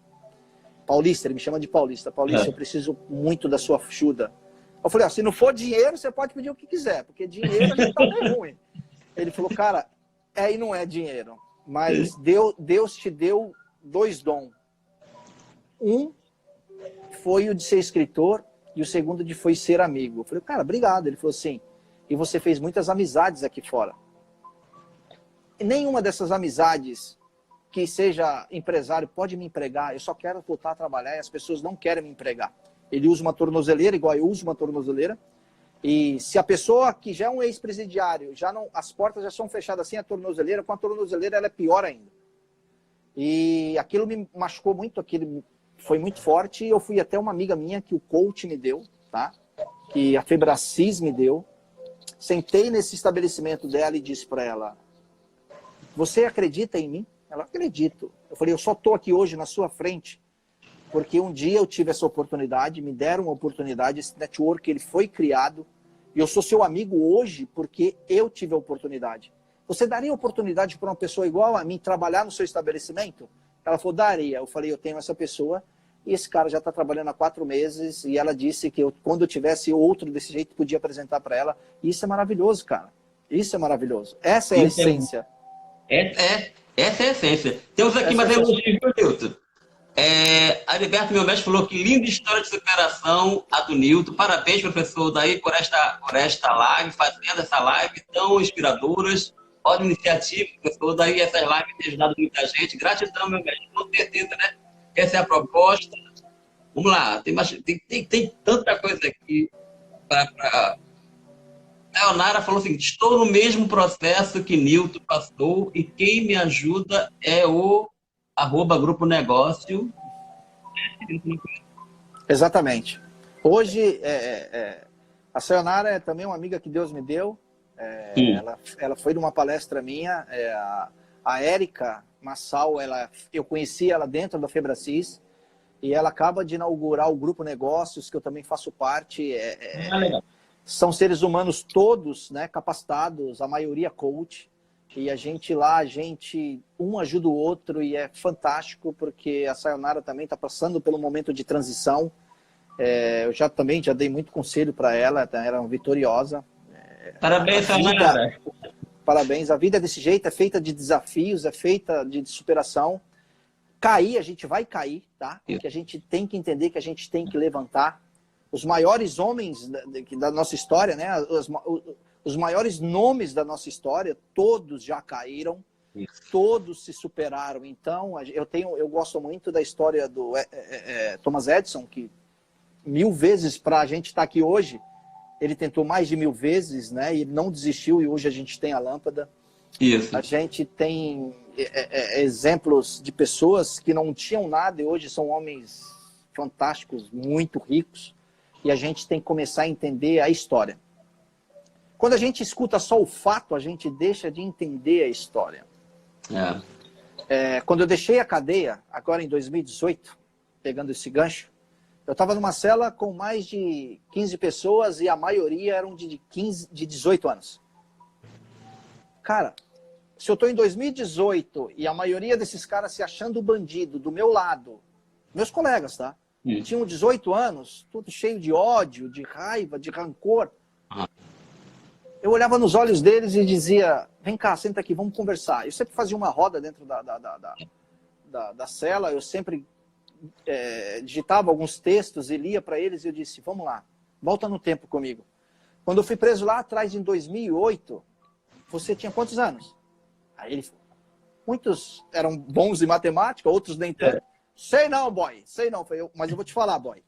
Paulista, ele me chama de Paulista, Paulista, eu preciso muito da sua ajuda. Eu falei: se não for dinheiro, você pode pedir o que quiser, porque dinheiro a gente tá meio ruim. Ele falou: cara, e não é dinheiro, mas Deus te deu 2 dons. Um foi o de ser escritor e o segundo foi ser amigo. Eu falei: cara, obrigado. Ele falou assim: e você fez muitas amizades aqui fora. E nenhuma dessas amizades que seja empresário pode me empregar. Eu só quero voltar a trabalhar e as pessoas não querem me empregar. Ele usa uma tornozeleira igual eu uso uma tornozeleira. E se a pessoa que já é um ex-presidiário, as portas já são fechadas sem a tornozeleira, com a tornozeleira ela é pior ainda. E aquilo me machucou muito, aquilo foi muito forte. E eu fui até uma amiga minha que o coach me deu, tá? Que a Febracis me deu. Sentei nesse estabelecimento dela e disse para ela: você acredita em mim? Ela: acredito. Eu falei: eu só estou aqui hoje na sua frente porque um dia eu tive essa oportunidade, me deram uma oportunidade, esse network ele foi criado, e eu sou seu amigo hoje porque eu tive a oportunidade. Você daria oportunidade para uma pessoa igual a mim trabalhar no seu estabelecimento? Ela falou: daria. Eu falei: eu tenho essa pessoa, e esse cara já está trabalhando há 4 meses, e ela disse que quando eu tivesse outro desse jeito, podia apresentar para ela. Isso é maravilhoso, cara. Isso é maravilhoso. Essa é a essência. Essa é a essência. Temos aqui mais elogio, Nilton. A Heriberto, meu mestre, falou que linda história de superação a do Nilton. Parabéns, professor Daí, por esta live, fazendo essa live tão inspiradoras. Ótima iniciativa, professor Daí, essas lives têm ajudado muita gente. Gratidão, meu mestre, com certeza, né? Essa é a proposta. Vamos lá, tem tanta coisa aqui para... A Leonara falou assim: estou no mesmo processo que Nilton passou e quem me ajuda é o @Grupo Negócio. Exatamente. Hoje, a Sayonara é também uma amiga que Deus me deu. Ela foi numa palestra minha. A Érica Massal, eu conheci ela dentro da Febracis. E ela acaba de inaugurar o Grupo Negócios, que eu também faço parte. São seres humanos todos, né, capacitados, a maioria coach. E a gente um ajuda o outro e é fantástico, porque a Sayonara também está passando pelo momento de transição. Eu já dei muito conselho para ela, ela era vitoriosa. Parabéns, Sayonara. Parabéns. A vida é desse jeito, é feita de desafios, é feita de superação. Cair, a gente vai cair, tá? Que a gente tem que entender que a gente tem que levantar. Os maiores homens da nossa história, né? Os maiores nomes da nossa história, todos já caíram, todos se superaram. Então, eu gosto muito da história do Thomas Edison, que 1000 vezes para a gente estar aqui hoje, ele tentou mais de 1000 vezes, né? E não desistiu, e hoje a gente tem a lâmpada. Isso. A gente tem exemplos de pessoas que não tinham nada e hoje são homens fantásticos, muito ricos. E a gente tem que começar a entender a história. Quando a gente escuta só o fato, a gente deixa de entender a história. Quando eu deixei a cadeia, agora em 2018, pegando esse gancho, eu estava numa cela com mais de 15 pessoas e a maioria eram de 18 anos. Cara, se eu estou em 2018 e a maioria desses caras se achando bandido do meu lado, meus colegas, tá? Tinham 18 anos, tudo cheio de ódio, de raiva, de rancor. Eu olhava nos olhos deles e dizia, vem cá, senta aqui, vamos conversar. Eu sempre fazia uma roda dentro da cela, eu sempre digitava alguns textos e lia para eles e eu disse, vamos lá, volta no tempo comigo. Quando eu fui preso lá atrás, em 2008, você tinha quantos anos? Aí ele falou, muitos eram bons em matemática, outros nem tanto. Sei não, boy, sei não, mas eu vou te falar, boy.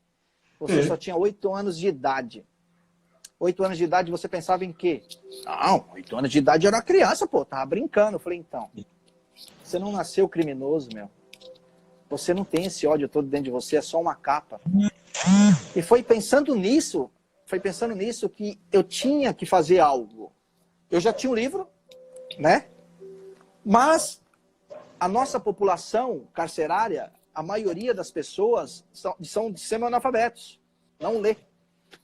Você só tinha 8 anos de idade. 8 anos de idade, você pensava em quê? Não, 8 anos de idade eu era criança, pô, tava brincando. Eu falei, então, você não nasceu criminoso, meu. Você não tem esse ódio todo dentro de você, é só uma capa. E foi pensando nisso que eu tinha que fazer algo. Eu já tinha um livro, né? Mas a nossa população carcerária, a maioria das pessoas são semi-analfabetos, não lê.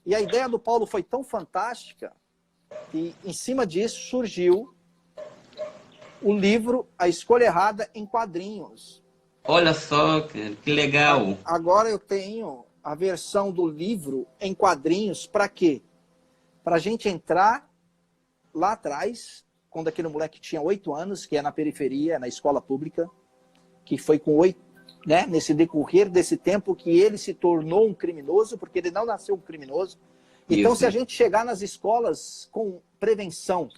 E a ideia do Paulo foi tão fantástica que, em cima disso, surgiu o livro A Escolha Errada em quadrinhos. Olha só, cara, que legal. Agora eu tenho a versão do livro em quadrinhos. Para quê? Para a gente entrar lá atrás, quando aquele moleque tinha 8 anos, que é na periferia, na escola pública, que foi com 8, né, nesse decorrer desse tempo que ele se tornou um criminoso, porque ele não nasceu um criminoso. Então, se a gente chegar nas escolas com prevenção,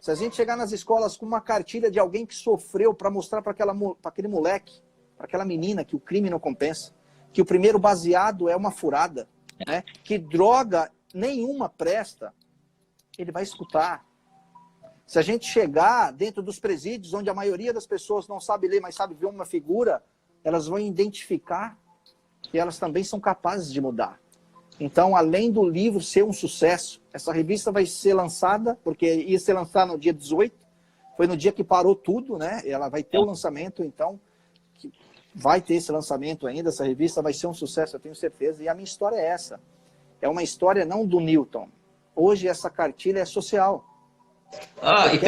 se a gente chegar nas escolas com uma cartilha de alguém que sofreu para mostrar para aquele moleque, para aquela menina, que o crime não compensa, que o primeiro baseado é uma furada, né, que droga nenhuma presta, ele vai escutar. Se a gente chegar dentro dos presídios, onde a maioria das pessoas não sabe ler, mas sabe ver uma figura, elas vão identificar que elas também são capazes de mudar. Então, além do livro ser um sucesso, essa revista vai ser lançada, porque ia ser lançada no dia 18, foi no dia que parou tudo, né? Ela vai ter o lançamento, então, vai ter esse lançamento ainda, essa revista vai ser um sucesso, eu tenho certeza. E a minha história é essa. É uma história não do Newton. Hoje essa cartilha é social. E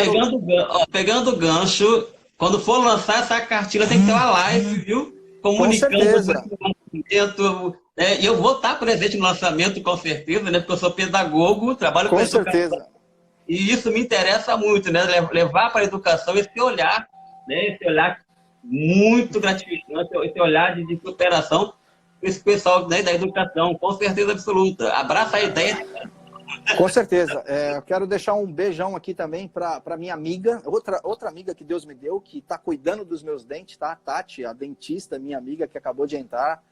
pegando o gancho, quando for lançar essa cartilha, tem que ter uma live, viu? Comunicando o lançamento. E eu vou estar presente no lançamento, com certeza, né? Porque eu sou pedagogo, trabalho com educação. certeza. E isso me interessa muito, né? Levar para a educação esse olhar, né? Esse olhar muito gratificante, esse olhar de superação, esse pessoal, né, da educação, com certeza absoluta. Abraça a ideia. Com certeza. Eu quero deixar um beijão aqui também para minha amiga, outra amiga que Deus me deu, que está cuidando dos meus dentes, tá? Tati, a dentista, minha amiga que acabou de entrar.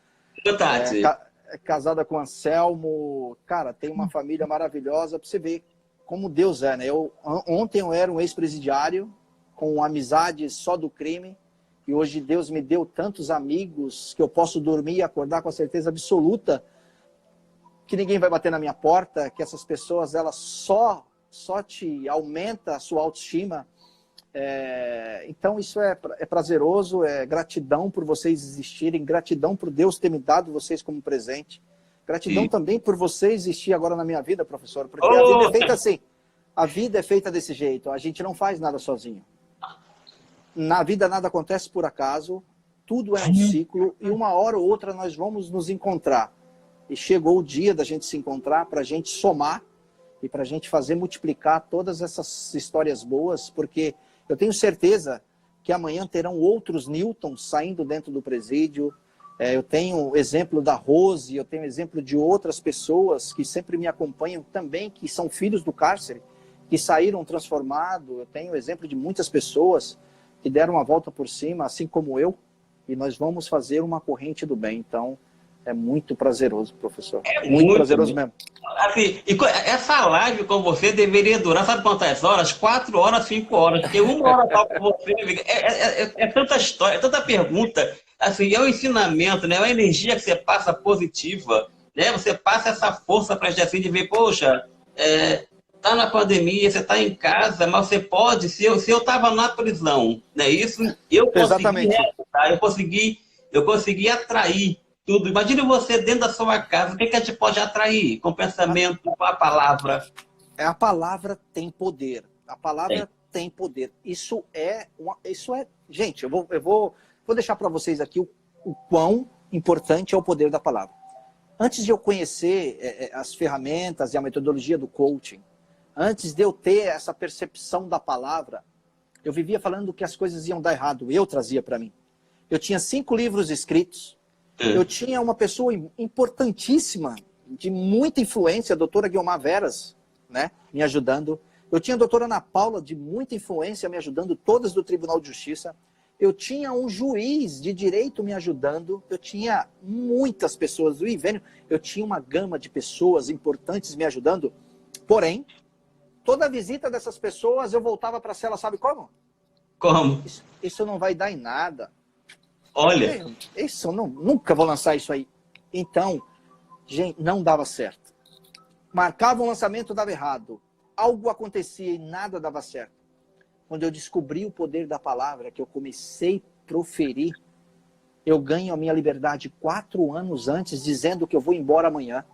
Tati. É casada com Anselmo. Cara, tem uma família maravilhosa. Para você ver como Deus é, né? Ontem eu era um ex-presidiário com amizade só do crime. E hoje Deus me deu tantos amigos que eu posso dormir e acordar com a certeza absoluta que ninguém vai bater na minha porta, que essas pessoas elas só te aumenta a sua autoestima. Então isso é prazeroso, é gratidão por vocês existirem, gratidão por Deus ter me dado vocês como presente, gratidão também por você existir agora na minha vida, professor, porque a vida é feita assim, a vida é feita desse jeito, a gente não faz nada sozinho. Na vida nada acontece por acaso, tudo é um ciclo e uma hora ou outra nós vamos nos encontrar. E chegou o dia da gente se encontrar para a gente somar e para a gente fazer multiplicar todas essas histórias boas, porque eu tenho certeza que amanhã terão outros Newtons saindo dentro do presídio. Eu tenho exemplo da Rose, eu tenho exemplo de outras pessoas que sempre me acompanham também, que são filhos do cárcere, que saíram transformados. Eu tenho exemplo de muitas pessoas que deram a volta por cima, assim como eu, e nós vamos fazer uma corrente do bem. Então, é muito prazeroso, professor. Muito prazeroso mesmo. Assim, e essa live com você deveria durar, sabe quantas horas? 4 horas, 5 horas, porque 1 hora só com você, é tanta história, é tanta pergunta, assim, é um ensinamento, né? É uma energia que você passa positiva, né? Você passa essa força para a gente assim, de ver, poxa, tá na pandemia, você tá em casa, mas você pode, se eu estava na prisão, né? Isso eu consegui, Exatamente. Eu consegui atrair tudo. Imagine você dentro da sua casa, o que a gente pode atrair? Com pensamento, com a palavra. A palavra tem poder. A palavra tem poder. Isso é... Gente, eu vou deixar para vocês aqui o quão importante é o poder da palavra. Antes de eu conhecer as ferramentas e a metodologia do coaching, antes de eu ter essa percepção da palavra, eu vivia falando que as coisas iam dar errado. Eu trazia para mim. Eu tinha 5 livros escritos. Eu tinha uma pessoa importantíssima, de muita influência, a doutora Guilmar Veras, né, me ajudando. Eu tinha a doutora Ana Paula, de muita influência, me ajudando, todas do Tribunal de Justiça. Eu tinha um juiz de direito me ajudando. Eu tinha muitas pessoas do Ivênio. Eu tinha uma gama de pessoas importantes me ajudando. Porém, toda visita dessas pessoas, eu voltava para a cela, sabe como? Como? Isso não vai dar em nada. Olha. Isso, nunca vou lançar isso aí. Então, gente, não dava certo. Marcava um lançamento, dava errado. Algo acontecia e nada dava certo. Quando eu descobri o poder da palavra, que eu comecei a proferir, eu ganho a minha liberdade 4 anos antes, dizendo que eu vou embora amanhã.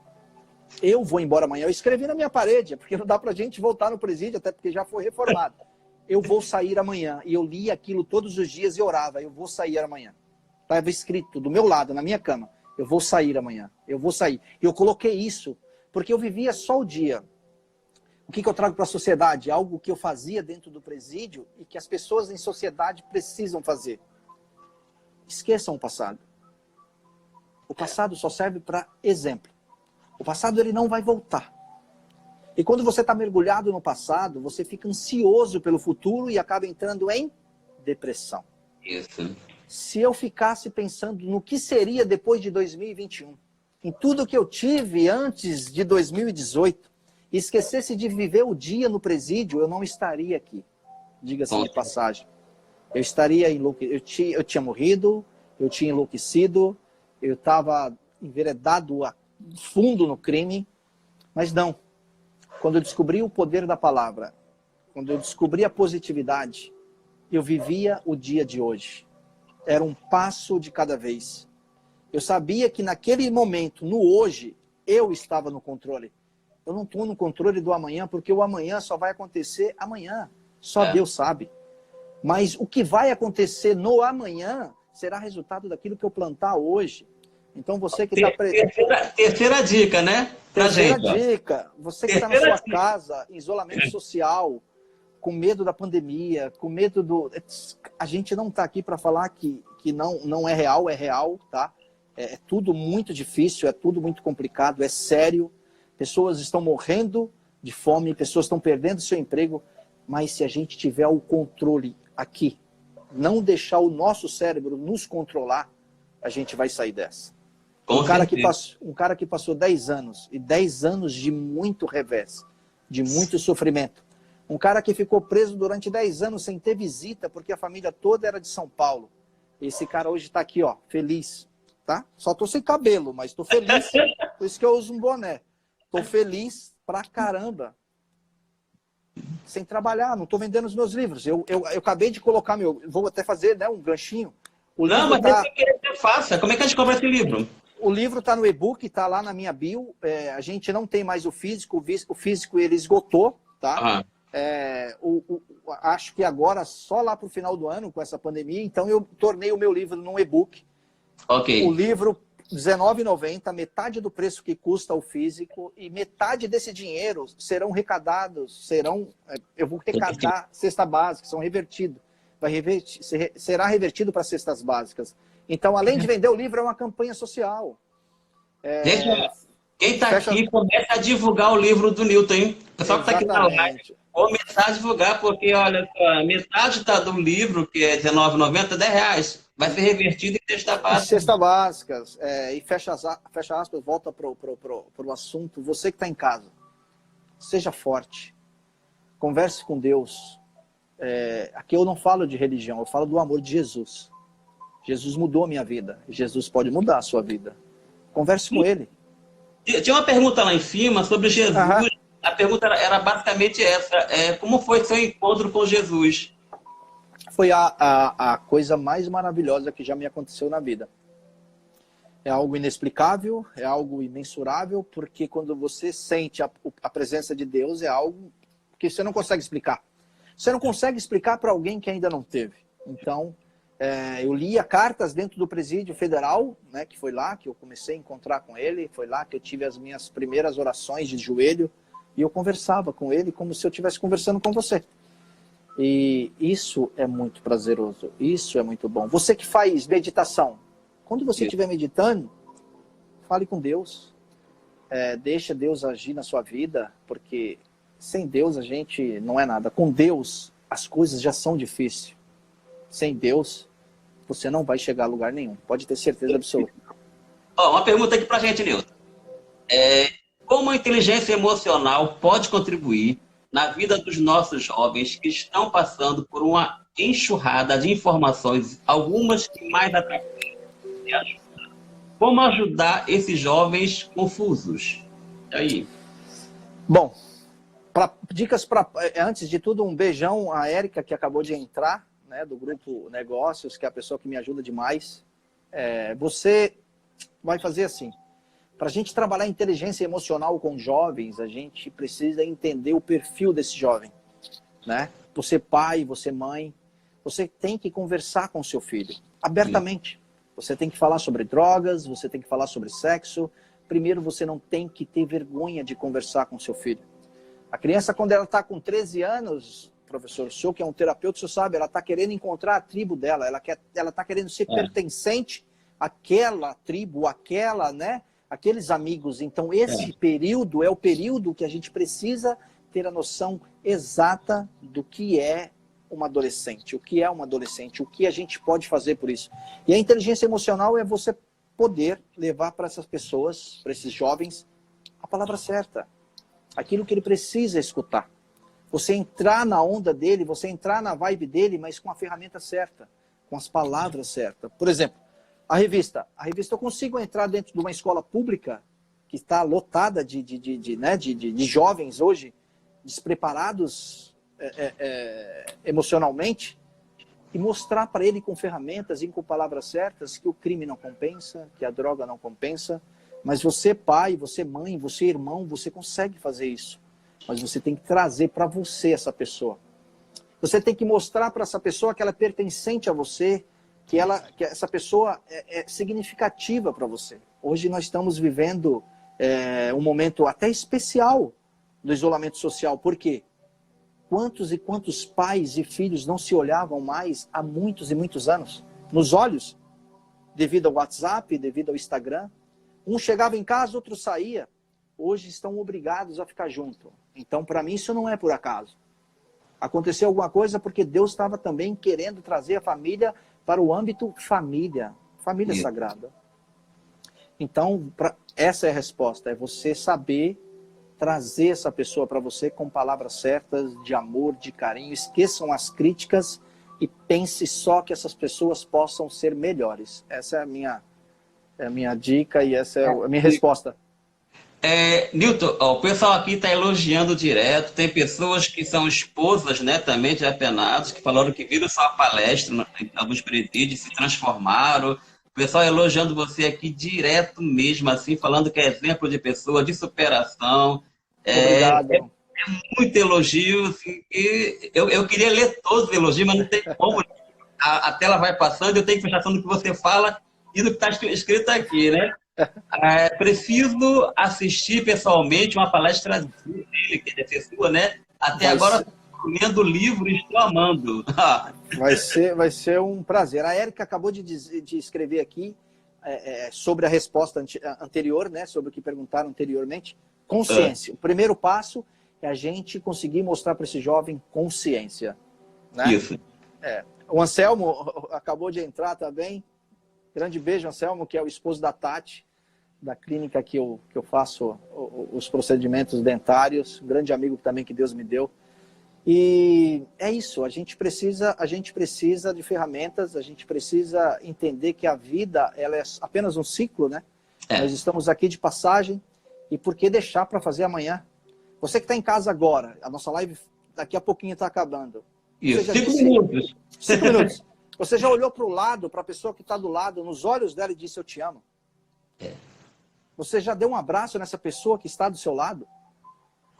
Eu vou embora amanhã. Eu escrevi na minha parede, porque não dá pra gente voltar no presídio, até porque já foi reformado. Eu vou sair amanhã. E eu li aquilo todos os dias e orava. Eu vou sair amanhã. Estava escrito do meu lado, na minha cama. Eu vou sair amanhã. Eu vou sair. E eu coloquei isso, porque eu vivia só o dia. O que eu trago para a sociedade? Algo que eu fazia dentro do presídio e que as pessoas em sociedade precisam fazer. Esqueçam o passado. O passado só serve para exemplo. O passado ele não vai voltar. E quando você está mergulhado no passado, você fica ansioso pelo futuro e acaba entrando em depressão. Isso. Se eu ficasse pensando no que seria depois de 2021, em tudo que eu tive antes de 2018, e esquecesse de viver o dia no presídio, eu não estaria aqui. Diga-se de passagem. Eu estaria eu tinha morrido, eu tinha enlouquecido, eu estava enveredado a fundo no crime, mas não. Quando eu descobri o poder da palavra, quando eu descobri a positividade, eu vivia o dia de hoje. Era um passo de cada vez. Eu sabia que naquele momento, no hoje, eu estava no controle. Eu não estou no controle do amanhã, porque o amanhã só vai acontecer amanhã. Só Deus sabe. Mas o que vai acontecer no amanhã será resultado daquilo que eu plantar hoje. Então você que está... Terceira dica, né? Terceira dica. Você que está na sua casa, em isolamento social, com medo da pandemia, com medo do... A gente não está aqui para falar que não é real, tá? É tudo muito difícil, é tudo muito complicado, é sério. Pessoas estão morrendo de fome, pessoas estão perdendo seu emprego, mas se a gente tiver o controle aqui, não deixar o nosso cérebro nos controlar, a gente vai sair dessa. Um cara que passou 10 anos, e 10 anos de muito revés, de muito sofrimento. Um cara que ficou preso durante 10 anos sem ter visita, porque a família toda era de São Paulo. Esse cara hoje está aqui, ó, feliz, tá? Só tô sem cabelo, mas tô feliz, por isso que eu uso um boné. Tô feliz pra caramba. Sem trabalhar, não tô vendendo os meus livros. Eu acabei de colocar vou até fazer, né, um ganchinho. Não, mas é fácil. Como é que a gente compra esse livro? O livro está no e-book, está lá na minha bio. A gente não tem mais o físico. O físico ele esgotou, tá? Acho que agora, só lá para o final do ano, com essa pandemia, então eu tornei o meu livro num e-book. Ok. O livro R$19,90, metade do preço que custa o físico, e metade desse dinheiro serão arrecadados, eu vou arrecadar cesta básica, são revertidos. Será revertido para cestas básicas. Então, além de vender o livro, é uma campanha social. Gente, quem está aqui, começa a divulgar o livro do Newton, hein? O pessoal que está aqui na live, começar a divulgar, porque, olha só, metade do livro, que é R$19,90, R$10, vai ser revertido em cesta básica. Cesta básicas. E fecha aspas, volta para o assunto. Você que está em casa, seja forte. Converse com Deus. Aqui eu não falo de religião, eu falo do amor de Jesus. Jesus mudou a minha vida. Jesus pode mudar a sua vida. Converse com Ele. Tinha uma pergunta lá em cima sobre Jesus. A pergunta era basicamente essa. Como foi seu encontro com Jesus? Foi a coisa mais maravilhosa que já me aconteceu na vida. É algo inexplicável, é algo imensurável, porque quando você sente a presença de Deus, é algo que você não consegue explicar. Você não consegue explicar para alguém que ainda não teve. Então, eu lia cartas dentro do Presídio Federal, né, que foi lá que eu comecei a encontrar com ele, foi lá que eu tive as minhas primeiras orações de joelho, e eu conversava com ele como se eu estivesse conversando com você. E isso é muito prazeroso, isso é muito bom. Você que faz meditação, quando você estiver meditando, fale com Deus, deixa Deus agir na sua vida, porque sem Deus a gente não é nada. Com Deus as coisas já são difíceis. Sem Deus você não vai chegar a lugar nenhum, pode ter certeza absoluta. Uma pergunta aqui pra gente, Nilton. Como a inteligência emocional pode contribuir na vida dos nossos jovens que estão passando por uma enxurrada de informações, algumas que mais atrapalham e ajudam? Como ajudar esses jovens confusos? E aí? Bom, dicas antes de tudo, um beijão à Érica, que acabou de entrar, né, do grupo Negócios, que é a pessoa que me ajuda demais. Você vai fazer assim. Para a gente trabalhar inteligência emocional com jovens, a gente precisa entender o perfil desse jovem, né? Você pai, você mãe, você tem que conversar com seu filho, abertamente. Você tem que falar sobre drogas, você tem que falar sobre sexo. Primeiro, você não tem que ter vergonha de conversar com seu filho. A criança, quando ela está com 13 anos, professor, o senhor que é um terapeuta, o senhor sabe, ela está querendo encontrar a tribo dela, ela está querendo ser pertencente àquela tribo, aqueles amigos. Então, esse período é o período que a gente precisa ter a noção exata do que é uma adolescente, o que é uma adolescente, o que a gente pode fazer por isso. E a inteligência emocional é você poder levar para essas pessoas, para esses jovens, a palavra certa, aquilo que ele precisa escutar. Você entrar na onda dele, você entrar na vibe dele, mas com a ferramenta certa, com as palavras certas. Por exemplo, a revista eu consigo entrar dentro de uma escola pública que está lotada de jovens hoje, despreparados emocionalmente, e mostrar para ele com ferramentas e com palavras certas que o crime não compensa, que a droga não compensa. Mas você pai, você mãe, você irmão, você consegue fazer isso. Mas você tem que trazer para você essa pessoa. Você tem que mostrar para essa pessoa que ela é pertencente a você, que essa pessoa é significativa para você. Hoje nós estamos vivendo um momento até especial do isolamento social. Por quê? Quantos e quantos pais e filhos não se olhavam mais há muitos e muitos anos? Nos olhos, devido ao WhatsApp, devido ao Instagram. Um chegava em casa, outro saía. Hoje estão obrigados a ficar junto. Então, para mim, isso não é por acaso. Aconteceu alguma coisa porque Deus estava também querendo trazer a família para o âmbito família sagrada. Então, essa é a resposta, é você saber trazer essa pessoa para você com palavras certas, de amor, de carinho. Esqueçam as críticas e pense só que essas pessoas possam ser melhores. Essa é a minha dica e essa é a minha resposta. Newton, o pessoal aqui está elogiando direto. Tem pessoas que são esposas, né, também de apenados, que falaram que viram sua palestra em alguns presídios, se transformaram. O pessoal elogiando você aqui direto mesmo, assim, falando que é exemplo de pessoa, de superação. Obrigado. É muito elogio. Assim, e eu queria ler todos os elogios, mas não tem como. A tela vai passando, eu tenho que prestar atenção no que você fala e do que está escrito aqui, né? Preciso assistir pessoalmente uma palestra dele, que deve ser sua, né? Até agora, lendo o livro e estou amando. Vai ser um prazer. A Érica acabou de escrever aqui sobre a resposta anterior, né? Sobre o que perguntaram anteriormente. Consciência. O primeiro passo é a gente conseguir mostrar para esse jovem consciência. Né? Isso. O Anselmo acabou de entrar também. Grande beijo, Anselmo, que é o esposo da Tati, da clínica que eu faço os procedimentos dentários. Um grande amigo também que Deus me deu. E é isso, a gente precisa de ferramentas, a gente precisa entender que a vida ela é apenas um ciclo, né? Nós estamos aqui de passagem, e por que deixar para fazer amanhã? Você que está em casa agora, a nossa live daqui a pouquinho está acabando. Isso, 5 minutos. 5 minutos. Você já olhou para o lado, para a pessoa que está do lado, nos olhos dela e disse, eu te amo? Você já deu um abraço nessa pessoa que está do seu lado?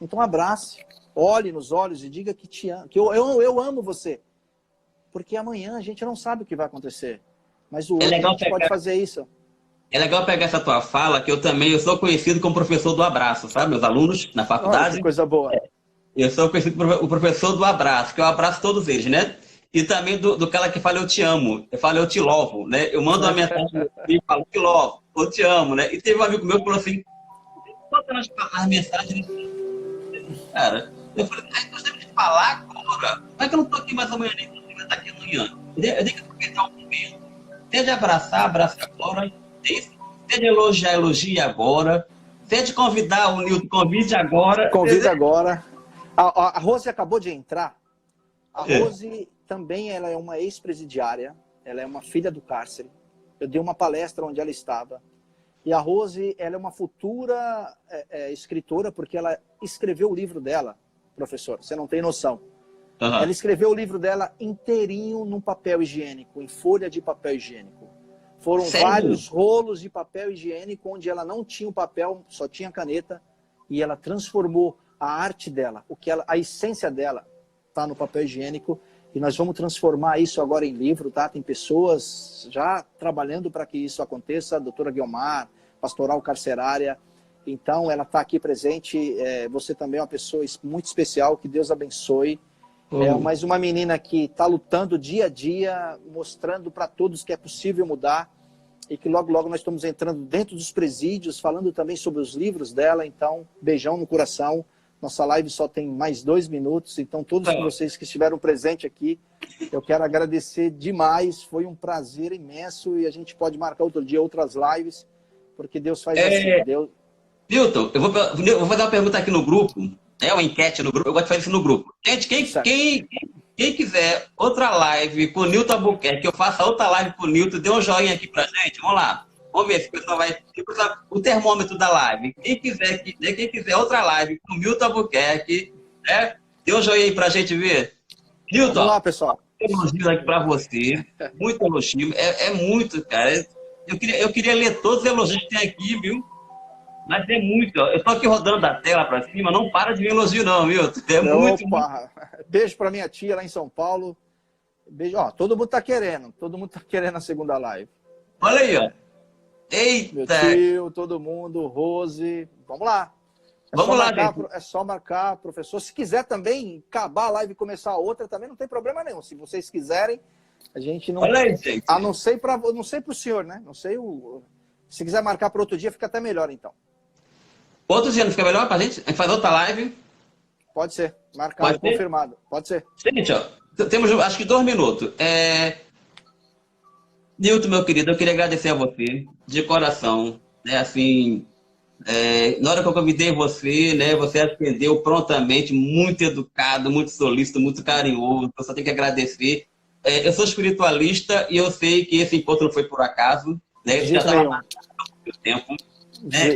Então abrace, olhe nos olhos e diga que te amo, que eu amo você. Porque amanhã a gente não sabe o que vai acontecer. Mas o outro a gente pode fazer isso. É legal pegar essa tua fala, que eu sou conhecido como professor do abraço, sabe? Meus alunos na faculdade. Olha, que coisa boa. Eu sou conhecido como o professor do abraço, que eu abraço todos eles, né? E também do cara que fala eu te amo, eu falo eu te louvo, né? Eu mando uma mensagem e falo te louvo, eu te amo, né? E teve um amigo meu que falou assim, bota as mensagens, cara. Eu falei, nós temos que falar agora. Como é que eu não tô aqui mais amanhã, nem você vai estar aqui amanhã? Eu tenho que aproveitar o momento. Seja abraçar, abraça agora. Seja elogiar, elogie agora. Seja convidar o Nilton, convide agora. Convide agora. A Rose acabou de entrar. A Rose também ela é uma ex-presidiária. Ela é uma filha do cárcere. Eu dei uma palestra onde ela estava. E a Rose ela é uma futura escritora, porque ela escreveu o livro dela, professor. Você não tem noção. Uhum. Ela escreveu o livro dela inteirinho num papel higiênico, em folha de papel higiênico. Foram vários rolos de papel higiênico, onde ela não tinha o papel, só tinha caneta, e ela transformou a arte dela, a essência dela está no papel higiênico, e nós vamos transformar isso agora em livro, tá? Tem pessoas já trabalhando para que isso aconteça, a doutora Guiomar, Pastoral Carcerária, então ela está aqui presente, você também é uma pessoa muito especial, que Deus abençoe. É mais uma menina que está lutando dia a dia, mostrando para todos que é possível mudar, e que logo, logo nós estamos entrando dentro dos presídios, falando também sobre os livros dela. Então, beijão no coração. Nossa live só tem mais 2 minutos, então todos vocês que estiveram presentes aqui, eu quero agradecer demais, foi um prazer imenso, e a gente pode marcar outro dia outras lives, porque Deus faz assim. Deus... Nilton, eu vou fazer uma pergunta aqui no grupo, uma enquete no grupo, eu gosto de fazer isso no grupo. Gente, quem quiser outra live com o Nilton Albuquerque, que eu faça outra live com o Nilton, dê um joinha aqui pra gente, vamos lá. Vamos ver se o pessoal vai... O termômetro da live. Quem quiser outra live com o Nilton Albuquerque, né? Dê um joinha aí pra gente ver. Nilton, vamos lá, pessoal. Elogio aqui pra você. Muito elogio. É muito, cara. Eu queria ler todos os elogios que tem aqui, viu? Mas é muito. Eu tô aqui rodando a tela pra cima, não para de me elogio não, Nilton. Muito. Beijo pra minha tia lá em São Paulo. Beijo. Ó, todo mundo tá querendo a segunda live. Olha aí, ó. Eita! Meu tio, todo mundo, Rose, vamos lá. Vamos lá, gente. É só marcar, professor. Se quiser também acabar a live e começar a outra, também não tem problema nenhum. Se vocês quiserem, a gente não... Olha aí, gente. Não sei pro senhor, né? Não sei Se quiser marcar para outro dia, fica até melhor, então. Outro dia não fica melhor pra gente? A gente faz outra live? Pode ser. Marcado, confirmado. Pode ser. Gente, ó, temos acho que 2 minutos. Nilton, meu querido, eu queria agradecer a você, de coração, né, assim, na hora que eu convidei você, né, você atendeu prontamente, muito educado, muito solícito, muito carinhoso, eu só tenho que agradecer. Eu sou espiritualista e eu sei que esse encontro não foi por acaso, né, já estava marcado há muito tempo.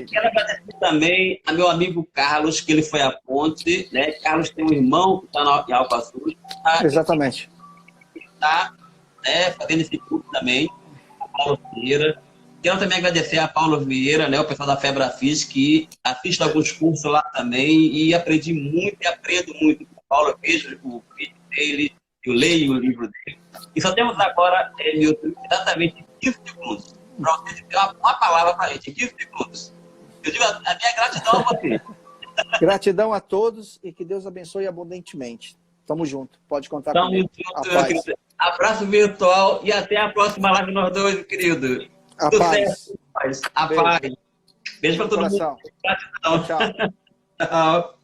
Quero agradecer também a meu amigo Carlos, que ele foi a ponte, né, Carlos tem um irmão que está em Alfa Sul. Exatamente. Está fazendo esse curso também, a Paulo Vieira. Quero também agradecer a Paulo Vieira, né, o pessoal da Febrafis, que assiste alguns cursos lá também, e aprendi muito e aprendo muito com o Paulo. Eu vejo o vídeo dele, eu leio o livro dele. E só temos agora, Nilton, exatamente 15 segundos. para você dizer uma palavra para a gente, 15 segundos. Eu digo a minha gratidão a você. Gratidão a todos e que Deus abençoe abundantemente. Tamo junto. Pode contar Tamo comigo. junto, meu querido. Abraço virtual e até a próxima live nós dois, querido. A paz. A Beijo. paz. Beijo para todo mundo. Tchau. Gratidão. Tchau.